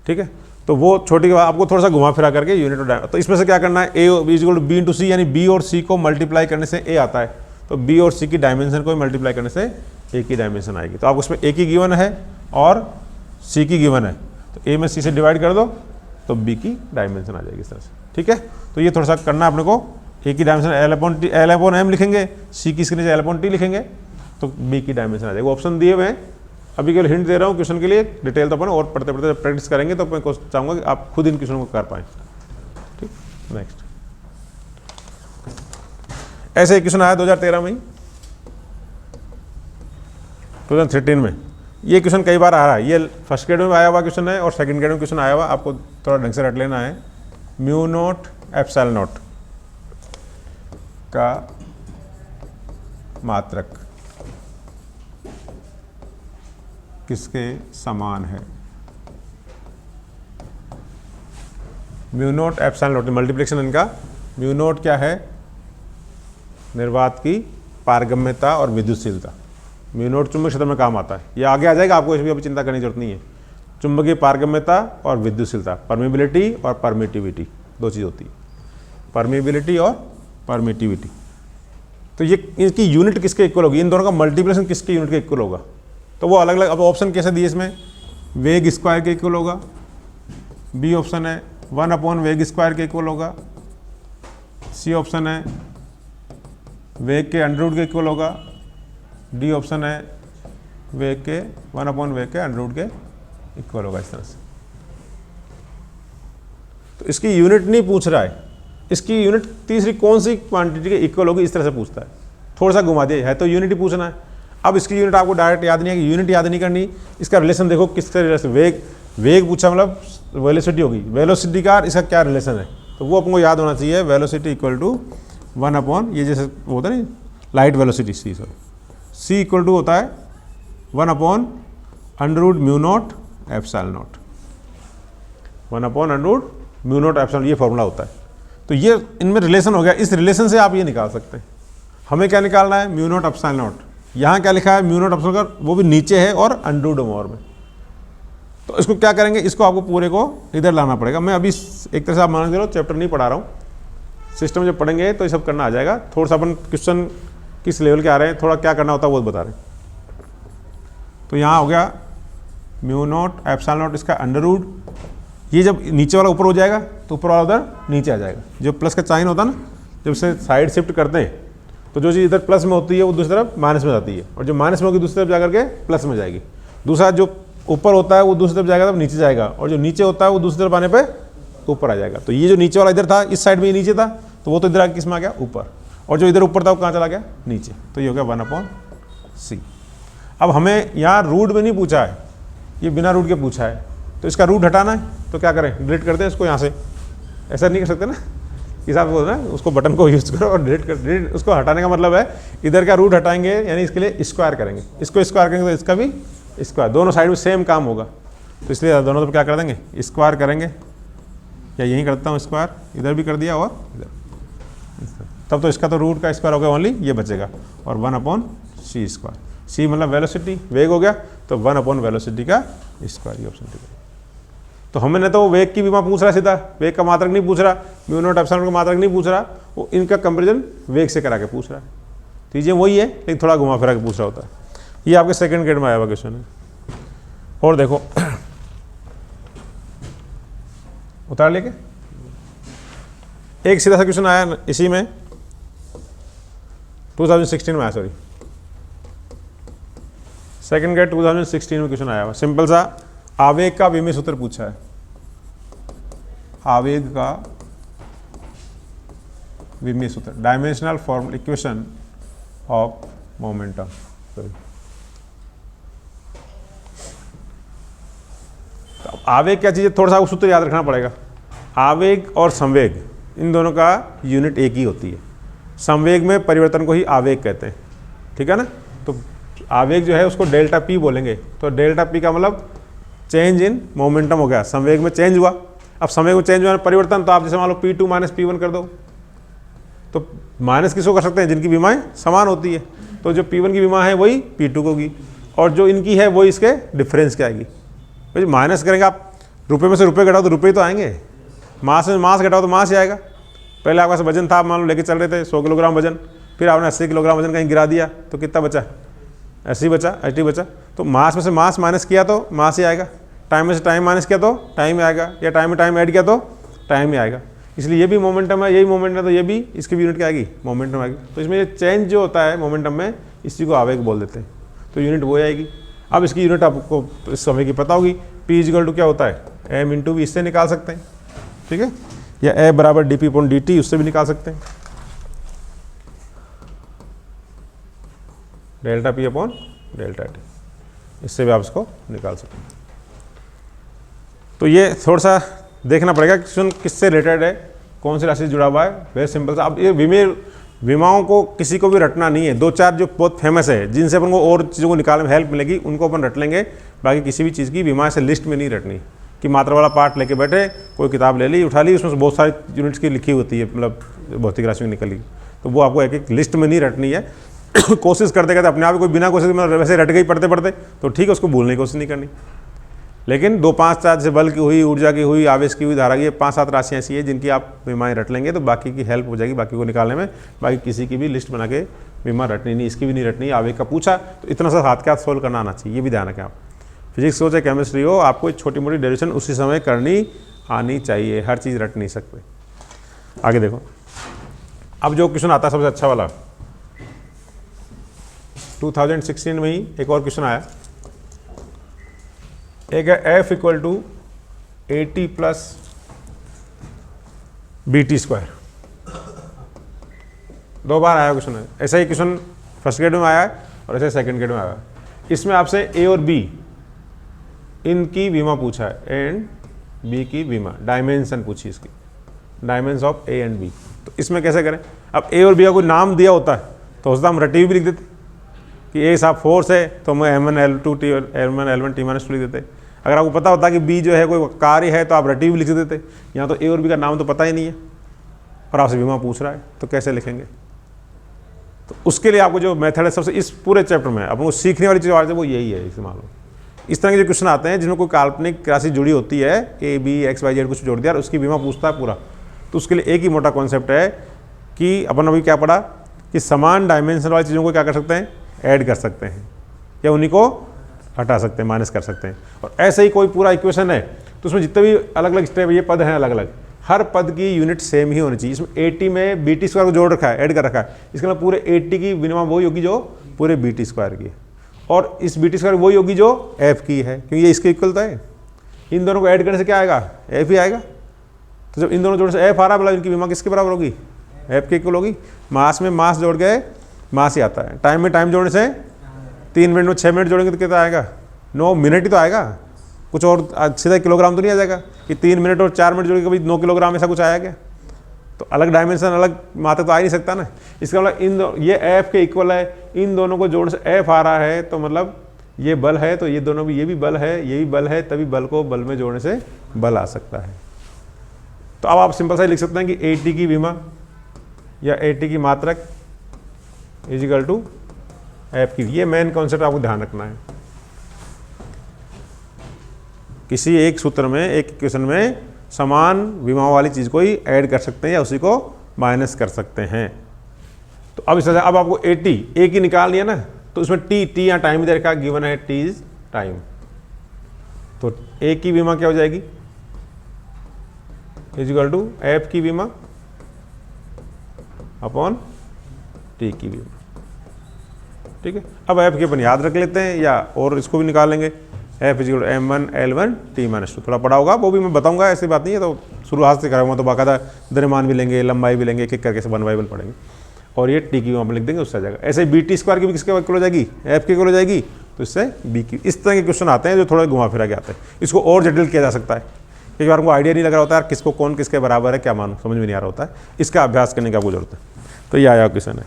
ठीक है। तो वो छोटी के बाद आपको थोड़ा सा घुमा फिरा करके यूनिट और तो इसमें से क्या करना है, A is equal to B into C, यानी बी और सी को मल्टीप्लाई करने से ए आता है। तो बी और सी की डायमेंशन को मल्टीप्लाई करने से ए की डायमेंशन आएगी। तो आपको उसमें ए की गिवन है और सी की गिवन है, तो ए में सी से डिवाइड कर दो तो बी की डायमेंशन आ जाएगी इस तरह से, ठीक है। तो ये थोड़ा सा करना अपने को, ए की डायमेंशन एल अपॉन एम लिखेंगे, सी की इसके नीचे एल अपॉन टी लिखेंगे, तो बी की डायमेंशन आ जाएगी। ऑप्शन दिए हुए हैं, अभी केवल हिंट दे रहा हूँ क्वेश्चन के लिए, डिटेल तो अपन और पढ़ते पढ़ते जब प्रैक्टिस करेंगे तो मैं चाहूँगा कि आप खुद इन क्वेश्चनों को कर पाएँ, ठीक। नेक्स्ट ऐसे एक क्वेश्चन आया 2013 में ही, 2013 में। ये क्वेश्चन कई बार आ रहा है, ये फर्स्ट ग्रेड में आया हुआ क्वेश्चन है और सेकंड ग्रेड में क्वेश्चन आया हुआ, आपको थोड़ा ढंग से रट लेना है। म्यू नोट एप्सिलॉन नोट का मात्रक किसके समान है। Mu naught epsilon not, multiplication इनका। म्यू नॉट क्या है, निर्वात की पारगम्यता और विद्युतशीलता। म्यू नॉट चुंबक क्षेत्र में काम आता है, ये आगे आ जाएगा, आपको इसमें अभी चिंता करने की जरूरत नहीं है। चुंबकीय पारगम्यता और विद्युतशीलता, परमिबिलिटी और परमिटिविटी, दो चीज़ होती है, परमिबिलिटी और परमिटिविटी। तो ये इनकी यूनिट किसके इक्वल होगी, इन दोनों का मल्टीप्लिकेशन किसके यूनिट के इक्वल होगा, तो वो अलग अलग। अब ऑप्शन कैसे दिए इसमें, वेग स्क्वायर के इक्वल होगा, बी ऑप्शन है 1 वेग स्क्वायर के इक्वल होगा, सी ऑप्शन है वेग के अंडर के इक्वल होगा, डी ऑप्शन है वेग के 1 वेग के अंडर के इक्वल होगा, इस तरह से। तो इसकी यूनिट नहीं पूछ रहा है, इसकी यूनिट तीसरी कौन सी क्वांटिटी के इक्वल होगी, इस तरह से पूछता है। थोड़ा सा घुमा दिया है, तो यूनिट ही पूछना है। अब इसकी यूनिट आपको डायरेक्ट याद नहीं है, कि यूनिट याद नहीं करनी, इसका रिलेशन देखो किससे रिलेशन। वेग पूछा मतलब वेलोसिटी होगी, वेलोसिटी का इसका क्या रिलेशन है, तो वो अपने याद होना चाहिए। वेलोसिटी इक्वल टू 1 ये जैसे होता है ना light velocity, C equal to होता है 1 under root mu naught epsilon naught, 1 under root mu naught epsilon, ये फॉर्मूला होता है। तो ये इनमें रिलेशन हो गया, इस रिलेशन से आप ये निकाल सकते हैं। हमें क्या निकालना है, म्यू नॉट एप्सिलॉन नॉट। यहाँ क्या लिखा है, म्यू नॉट एप्सिलॉन नॉट, वो भी नीचे है और अंडर रूट मोर में। तो इसको क्या करेंगे, इसको आपको पूरे को इधर लाना पड़ेगा। मैं अभी एक तरह से आप मान के चलो चैप्टर नहीं पढ़ा रहा हूँ, सिस्टम जब पढ़ेंगे तो ये सब करना आ जाएगा। थोड़ा सा अपन क्वेश्चन किस लेवल के आ रहे हैं, थोड़ा क्या करना होता है वो बता रहे हैं। तो यहाँ हो गया म्यू नॉट एप्सिलॉन नॉट, इसका अंडर रूट, ये जब नीचे वाला ऊपर हो जाएगा तो ऊपर वाला उधर नीचे आ जाएगा। जो प्लस का साइन होता है ना, जब इसे साइड शिफ्ट करते हैं तो जो चीज़ इधर प्लस में होती है वो दूसरी तरफ माइनस में जाती है, और जो माइनस में होगी दूसरी तरफ जाकर के प्लस में जाएगी। दूसरा जो ऊपर होता है वो दूसरी तरफ जाएगा तब नीचे जाएगा, और जो नीचे होता है वो दूसरी तरफ आने पे ऊपर आ जाएगा। तो ये जो नीचे वाला इधर था, इस साइड में ये नीचे था, तो वो तो इधर आके किस में आ गया, ऊपर, और जो इधर ऊपर था वो कहाँ चला गया, नीचे। तो ये हो गया 1/c। अब हमें यहाँ रूट में नहीं पूछा है, ये बिना रूट के पूछा है, तो इसका रूट हटाना है, तो क्या करें, डिलीट करते हैं इसको यहाँ से। ऐसा नहीं कर सकते ना, इस आप बोल रहे हैं उसको बटन को यूज़ करो और डिलीट उसको हटाने का मतलब है इधर का रूट हटाएंगे, यानी इसके लिए स्क्वायर करेंगे, इसको स्क्वायर करेंगे तो इसका भी स्क्वायर, दोनों साइड में सेम काम होगा। तो इसलिए दोनों तरफ क्या कर देंगे, स्क्वायर करेंगे, या यहीं करता हूँ स्क्वायर, इधर भी कर दिया और इधर, तब तो इसका तो रूट का स्क्वायर हो गया ओनली, ये बचेगा, और 1/c स्क्वायर। c मतलब वेलोसिटी, वेग हो गया, तो 1 वेलोसिटी का स्क्वायर, ये ऑप्शन ठीक है। तो हमने तो वेग की भी वहाँ पूछ रहा है सीधा, वेग का मात्रक नहीं पूछ रहा, म्यू नॉट एप्सिलॉन का मात्रक नहीं पूछ रहा, वो इनका कंपेरिजन वेग से करा के पूछ रहा है। चीज़ें वही है, लेकिन थोड़ा घुमा फिरा के पूछ रहा होता है। ये आपके सेकंड ग्रेड में आया हुआ क्वेश्चन है। और देखो उतार लेके एक सीधा सा क्वेश्चन आया इसी में, 2016 में आया, सॉरी सेकंड ग्रेड 2016 में क्वेश्चन आया हुआ, सिंपल सा आवेग का विमेय सूत्र पूछा है। आवेग का विमेय सूत्र, dimensional formula equation of momentum. तो आवेग क्या चीज़ है, थोड़ा सा सूत्र याद रखना पड़ेगा। आवेग और संवेग इन दोनों का यूनिट एक ही होती है। संवेग में परिवर्तन को ही आवेग कहते हैं, ठीक है ना। तो आवेग जो है उसको डेल्टा पी बोलेंगे, तो डेल्टा पी का मतलब चेंज इन मोमेंटम हो गया, संवेग में चेंज हुआ। अब संवेग में चेंज हुआ परिवर्तन, तो आप जैसे मान लो P2 माइनस P1 कर दो, तो माइनस किसको कर सकते हैं, जिनकी विमाएं समान होती है। तो जो P1 की विमा है वही P2 को होगी, और जो इनकी है वही इसके डिफरेंस क्या आएगी। भाई माइनस करेंगे आप, रुपये में से रुपये घटाओ तो रुपये तो आएंगे, मास में मास घटाओ तो मास ही आएगा। पहले आपका वजन था, मान लो लेके चल रहे थे 100 किलोग्राम वजन, फिर आपने 80 किलोग्राम वजन कहीं गिरा दिया तो कितना बचा, 80 बचा, 80 बचा। तो मास में से मास माइनस किया तो मास ही आएगा, टाइम में से टाइम माइनस किया तो टाइम ही आएगा, या टाइम में टाइम ऐड किया तो टाइम ही आएगा। इसलिए ये भी मोमेंटम है, यही मोमेंटम है, तो ये भी इसकी भी यूनिट क्या आएगी, मोमेंटम आएगी। तो इसमें ये चेंज जो होता है मोमेंटम में, इसी को आवेग बोल देते हैं, तो यूनिट वो आएगी। अब इसकी यूनिट आपको इस समय की पता होगी, P = क्या होता है, m × v, इससे निकाल सकते हैं, ठीक है, या A = dp/dt, उससे भी निकाल सकते हैं, डेल्टा P/डेल्टा t, इससे भी आप इसको निकाल सकते हैं। तो ये थोड़ा सा देखना पड़ेगा क्वेश्चन किससे रिलेटेड है, कौन सी राशि से जुड़ा हुआ है। वेरी सिंपल सा। अब ये विमाओं को किसी को भी रटना नहीं है, 2-4 जो बहुत फेमस है जिनसे अपन को और चीज़ों को निकालने में हेल्प मिलेगी, उनको अपन रट लेंगे। बाकी किसी भी चीज़ की बीमा ऐसे लिस्ट में नहीं रटनी कि मात्रा वाला पार्ट लेके बैठे, कोई किताब ले ली उठा ली, उसमें बहुत सारी यूनिट्स की लिखी होती है, मतलब भौतिक राशि निकली, तो वो आपको एक एक लिस्ट में नहीं रटनी है। कोशिश करते करते अपने आप कोई बिना कोशिश मतलब वैसे रट गई पढ़ते पढ़ते तो ठीक है, उसको भूलने की कोशिश नहीं करनी। लेकिन 2, 5, 4 जैसे बल की हुई, ऊर्जा की हुई, आवेश की हुई, धारा की, 5, 7 राशियाँ ऐसी है जिनकी आप बीमाएँ रट लेंगे तो बाकी की हेल्प हो जाएगी, बाकी को निकालने में। बाकी किसी की भी लिस्ट बना के बीमा रटनी नहीं, इसकी भी नहीं रटनी। आवेग का पूछा तो इतना सा हाथ के हाथ सोल्व करना आना चाहिए, ये भी ध्यान रखें आप। फिजिक्स हो चाहे केमिस्ट्री हो, आपको छोटी मोटी डेरिवेशन उसी समय करनी आनी चाहिए, हर चीज़ रट नहीं सकते। आगे देखो, अब जो क्वेश्चन आता है सबसे अच्छा वाला, 2016 में ही एक और क्वेश्चन आया। एक है F equal to AT plus BT square. 2 बार आया क्वेश्चन है, ऐसा ही क्वेश्चन फर्स्ट ग्रेड में आया है और ऐसे सेकंड ग्रेड में आया है। इसमें आपसे A और B इनकी बीमा पूछा है एंड B की बीमा, डायमेंशन पूछी इसकी, dimension of A and B। तो इसमें कैसे करें? अब A और B का कोई नाम दिया होता है तो उसका हम रटी भी लिख देते कि A साहब फोर्स है तो मैं M1 L2 T L1 L1 T-2 लिख देते। अगर आपको पता होता कि B जो है कोई कार्य है तो आप रटी भी लिख देते। यहाँ तो A और B का नाम तो पता ही नहीं है और आपसे बीमा पूछ रहा है, तो कैसे लिखेंगे? तो उसके लिए आपको जो मेथड है सबसे इस पूरे चैप्टर में अपन को सीखने वाली चीज़ आ रही है वो यही है। इस्तेमाल हो इस तरह के जो क्वेश्चन आते हैं जिनमें कोई काल्पनिक राशि जुड़ी होती है, A B X Y Z कुछ जोड़ दिया और उसकी बीमा पूछता है पूरा, तो उसके लिए एक ही मोटा कॉन्सेप्ट है कि अपन अभी क्या पढ़ा कि समान डायमेंशन वाली चीज़ों को क्या कर सकते हैं, ऐड कर सकते हैं या उन्हीं को हटा सकते हैं, माइनस कर सकते हैं। और ऐसे ही कोई पूरा इक्वेशन है तो उसमें जितने भी अलग अलग स्टेप ये पद हैं अलग अलग, हर पद की यूनिट सेम ही होनी चाहिए। इसमें 80 में BT स्क्वायर को जोड़ रखा है, ऐड कर रखा है, इसके मतलब पूरे 80 की बीमा वही होगी जो पूरे BT स्क्वायर की है, और इस BT स्क्वायर वही होगी जो F की है, क्योंकि ये इसके इक्वल तो है। इन दोनों को ऐड करने से क्या आएगा, F ही आएगा। तो जब इन दोनों जोड़ने से F आ रहा है, मतलब इनकी बीमा किसके बराबर होगी, F के इक्वल होगी। मास में मास जोड़ के मास ही आता है, टाइम में टाइम जोड़ने से 3 मिनट में 6 मिनट जोड़ेंगे तो कितना आएगा, 9 मिनट ही तो आएगा, कुछ और सीधा किलोग्राम तो नहीं आ जाएगा कि 3 मिनट और 4 मिनट जोड़ के कभी 9 किलोग्राम ऐसा कुछ आया क्या? तो अलग डायमेंशन अलग मात्रा तो आ ही नहीं सकता ना। इसका मतलब ये F के इक्वल है, इन दोनों को जोड़ने से F आ रहा है तो मतलब ये बल है, तो ये दोनों भी, ये भी बल है, ये भी बल है, तभी बल को बल में जोड़ने से बल आ सकता है। तो अब आप सिंपल सा लिख सकते हैं कि 80 की बीमा या 80 की मात्रक इजिकल टू F की। ये मेन कॉन्सेप्ट आपको ध्यान रखना है। किसी एक सूत्र में, एक इक्वेशन में समान विमाओं वाली चीज़ को ही ऐड कर सकते हैं या उसी को माइनस कर सकते हैं। तो अब इस तरह अब आपको 80 A की निकालनी है ना, तो उसमें T यहाँ टाइम दे रखा है, गिवन है T इज टाइम। तो A की बीमा क्या हो जाएगी, इजिकल टू F की बीमा अपॉन T की बीमा। ठीक है, अब F के अपन याद रख लेते हैं या और इसको भी निकाल लेंगे। F equal to M1 L1 T-2। थोड़ा पड़ा होगा, वो भी मैं बताऊंगा, ऐसी बात नहीं है। तो शुरुआत से कराऊंगा तो बाकायदा द्रव्यमान भी लेंगे, लंबाई भी लेंगे, एक एक करके से 1 बाय 1 पढ़ेंगे और ये T की वहाँ पर लिख देंगे, उससे आ जाएगा। ऐसे BT स्क्वायर की भी किसके इक्वल हो जाएगी, F के इक्वल हो जाएगी, तो इससे B की। इस तरह के क्वेश्चन आते हैं जो थोड़ा घुमा फिरा के आते हैं। इसको और जटिल किया जा सकता है, कई बार को आइडिया नहीं लग रहा होता है किसको कौन किसके बराबर है, क्या मानूं, समझ में नहीं आ रहा होता है, इसका अभ्यास करने की आपको जरूरत है। तो ये आया क्वेश्चन है।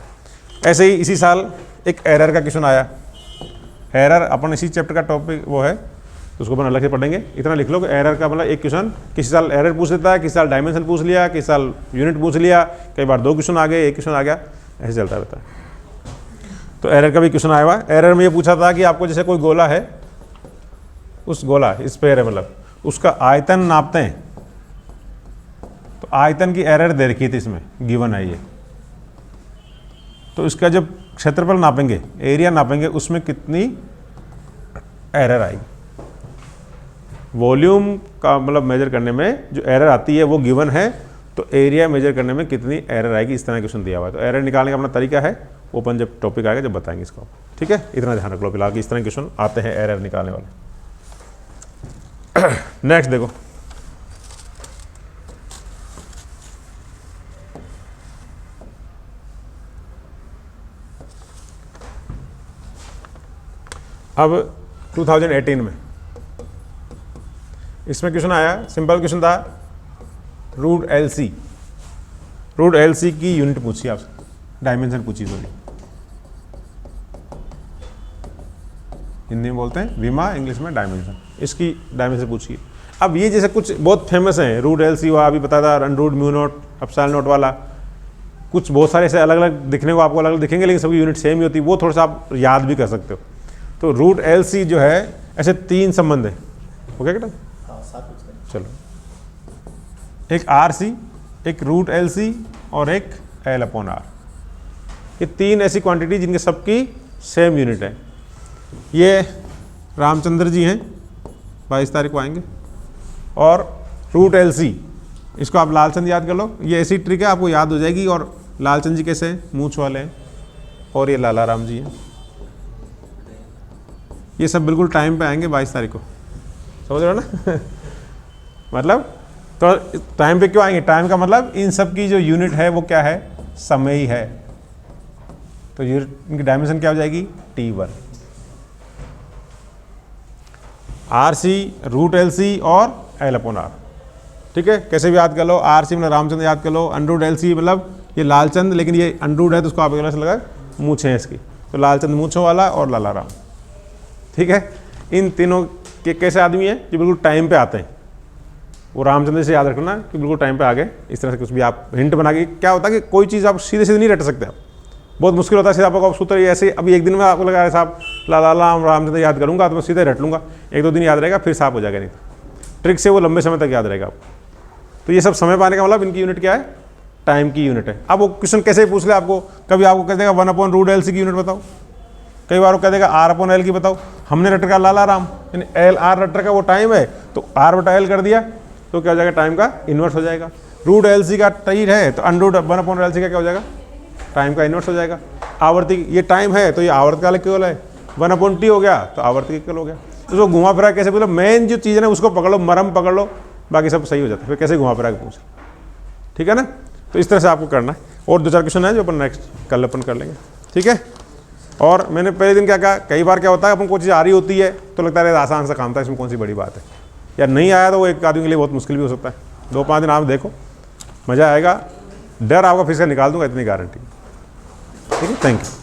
ऐसे ही इसी साल एक एरर का क्वेश्चन आया। एरर अपन इसी चैप्टर का टॉपिक वो है, तो उसको अपन अलग से पढ़ेंगे। इतना लिख लो कि एरर का मतलब एक क्वेश्चन किसी साल एरर पूछ लेता है, किसी साल डायमेंशन पूछ लिया, किसी साल यूनिट पूछ लिया, कई बार 2 क्वेश्चन आ गए, 1 क्वेश्चन आ गया, ऐसे चलता रहता है। तो एरर का भी क्वेश्चन आया हुआ। एरर में ये पूछा था कि आपको जैसे कोई गोला है, उस गोला स्फेयर है, मतलब उसका आयतन नापते हैं, तो आयतन की एरर दे रखी थी, इसमें गिवन है ये। तो इसका जब क्षेत्रफल नापेंगे, एरिया नापेंगे, उसमें कितनी एरर आएगी। वॉल्यूम का मतलब मेजर करने में जो एरर आती है वो गिवन है, तो एरिया मेजर करने में कितनी एरर आएगी, इस तरह क्वेश्चन दिया हुआ है। तो एरर निकालने का अपना तरीका है, ओपन जब टॉपिक आएगा जब बताएंगे इसको, ठीक है। इतना ध्यान रख लो फिलहाल कि इस तरह क्वेश्चन आते हैं एरर निकालने वाले। नेक्स्ट देखो, अब 2018 में इसमें क्वेश्चन आया, सिंपल क्वेश्चन था, रूट एल सी की यूनिट पूछी आपसे, डायमेंशन पूछी, सॉरी। हिंदी में बोलते हैं विमा, इंग्लिश में डायमेंशन। इसकी डायमेंशन पूछिए। अब ये जैसे कुछ बहुत फेमस हैं, रूट LC हुआ, अभी बताया था under root mu naught epsilon naught वाला, कुछ बहुत सारे ऐसे अलग अलग दिखने को आपको अलग अलग दिखेंगे, लेकिन सबकी यूनिट सेम ही होती है, वो थोड़ा सा आप याद भी कर सकते हो। तो रूट LC जो है ऐसे 3 संबंध हैं, हो गया बेटा? चलो, एक RC, एक रूट LC और एक L/R। ये 3 ऐसी क्वांटिटी जिनके सबकी सेम यूनिट है। ये रामचंद्र जी हैं, 22 तारीख को आएंगे। और रूट LC, इसको आप लालचंद याद कर लो, ये ऐसी ट्रिक है आपको याद हो जाएगी। और लालचंद जी कैसे हैं? मूंछ वाले हैं। और ये लाला राम जी हैं। ये सब बिल्कुल टाइम पे आएंगे 22 तारीख को, समझ रहे हो ना? मतलब तो टाइम पे क्यों आएंगे? टाइम का मतलब इन सब की जो यूनिट है वो क्या है? समय ही है। तो इनकी डायमेंशन क्या हो जाएगी? T1। RC, रूट LC और L/R। ठीक है, कैसे भी याद कर लो। RC मतलब रामचंद्र याद कर लो, अंडर रूट LC मतलब ये लालचंद, लेकिन ये अंडर रूट है तो उसको आप ऐसा लगा मूछें हैं इसकी, तो लालचंद मूछों वाला और लाला राम। ठीक है, इन तीनों के कैसे आदमी हैं? जो बिल्कुल टाइम पे आते हैं। वो रामचंद्र से याद रखना कि बिल्कुल टाइम पे आ गए। इस तरह से कुछ भी आप हिंट बना के, क्या होता है कि कोई चीज़ आप सीधे सीधे नहीं रट सकते, आप बहुत मुश्किल होता है सीधा आपको सूत्र ऐसे। अभी एक दिन में आपको लगा साहब लाला रामचंद्र याद करूँगा तो मैं सीधे रट लूँगा, 1-2 दिन याद रहेगा, फिर साफ हो जाएगा। नहीं ट्रिक से वो लंबे समय तक याद रहेगा आपको। तो ये सब समय पाने का मतलब इनकी यूनिट क्या है? टाइम की यूनिट है। अब वो क्वेश्चन कैसे पूछ ले आपको, कभी आपको कह देगा 1/रूट LC की यूनिट बताओ, कई बार वो कह देगा R/L की बताओ। हमने रट का लाला राम, यानी L/R रट का वो टाइम है, तो R/L कर दिया तो क्या हो जाएगा? टाइम का इन्वर्स हो जाएगा। रूट LC का टाइम है तो अंडर रूट 1/LC का क्या हो जाएगा? टाइम का इन्वर्स हो जाएगा। आवर्ती, ये टाइम है तो ये आवर्त काल केवल है, 1/T हो गया तो आवर्ती केवल हो गया। उसको घुमा फिरा कैसे बोलो, मेन जो चीज़ है ना उसको पकड़ लो, मरम पकड़ लो, बाकी सब सही हो जाता है। फिर कैसे घुमा फिरा के पूछ, ठीक है ना? तो इस तरह से आपको करना है। और 2-4 क्वेश्चन है जो अपन नेक्स्ट कल अपन कर लेंगे, ठीक है? और मैंने पहले दिन क्या कहा, कई बार क्या होता है अपन कोई चीज़ आ रही होती है तो लगता है आसान सा काम था, इसमें कौन सी बड़ी बात है, या नहीं आया तो वो एक आदमी के लिए बहुत मुश्किल भी हो सकता है। 2-5 दिन आप देखो, मज़ा आएगा। डर आपका फिर से निकाल दूंगा, इतनी गारंटी। ठीक है, थैंक यू।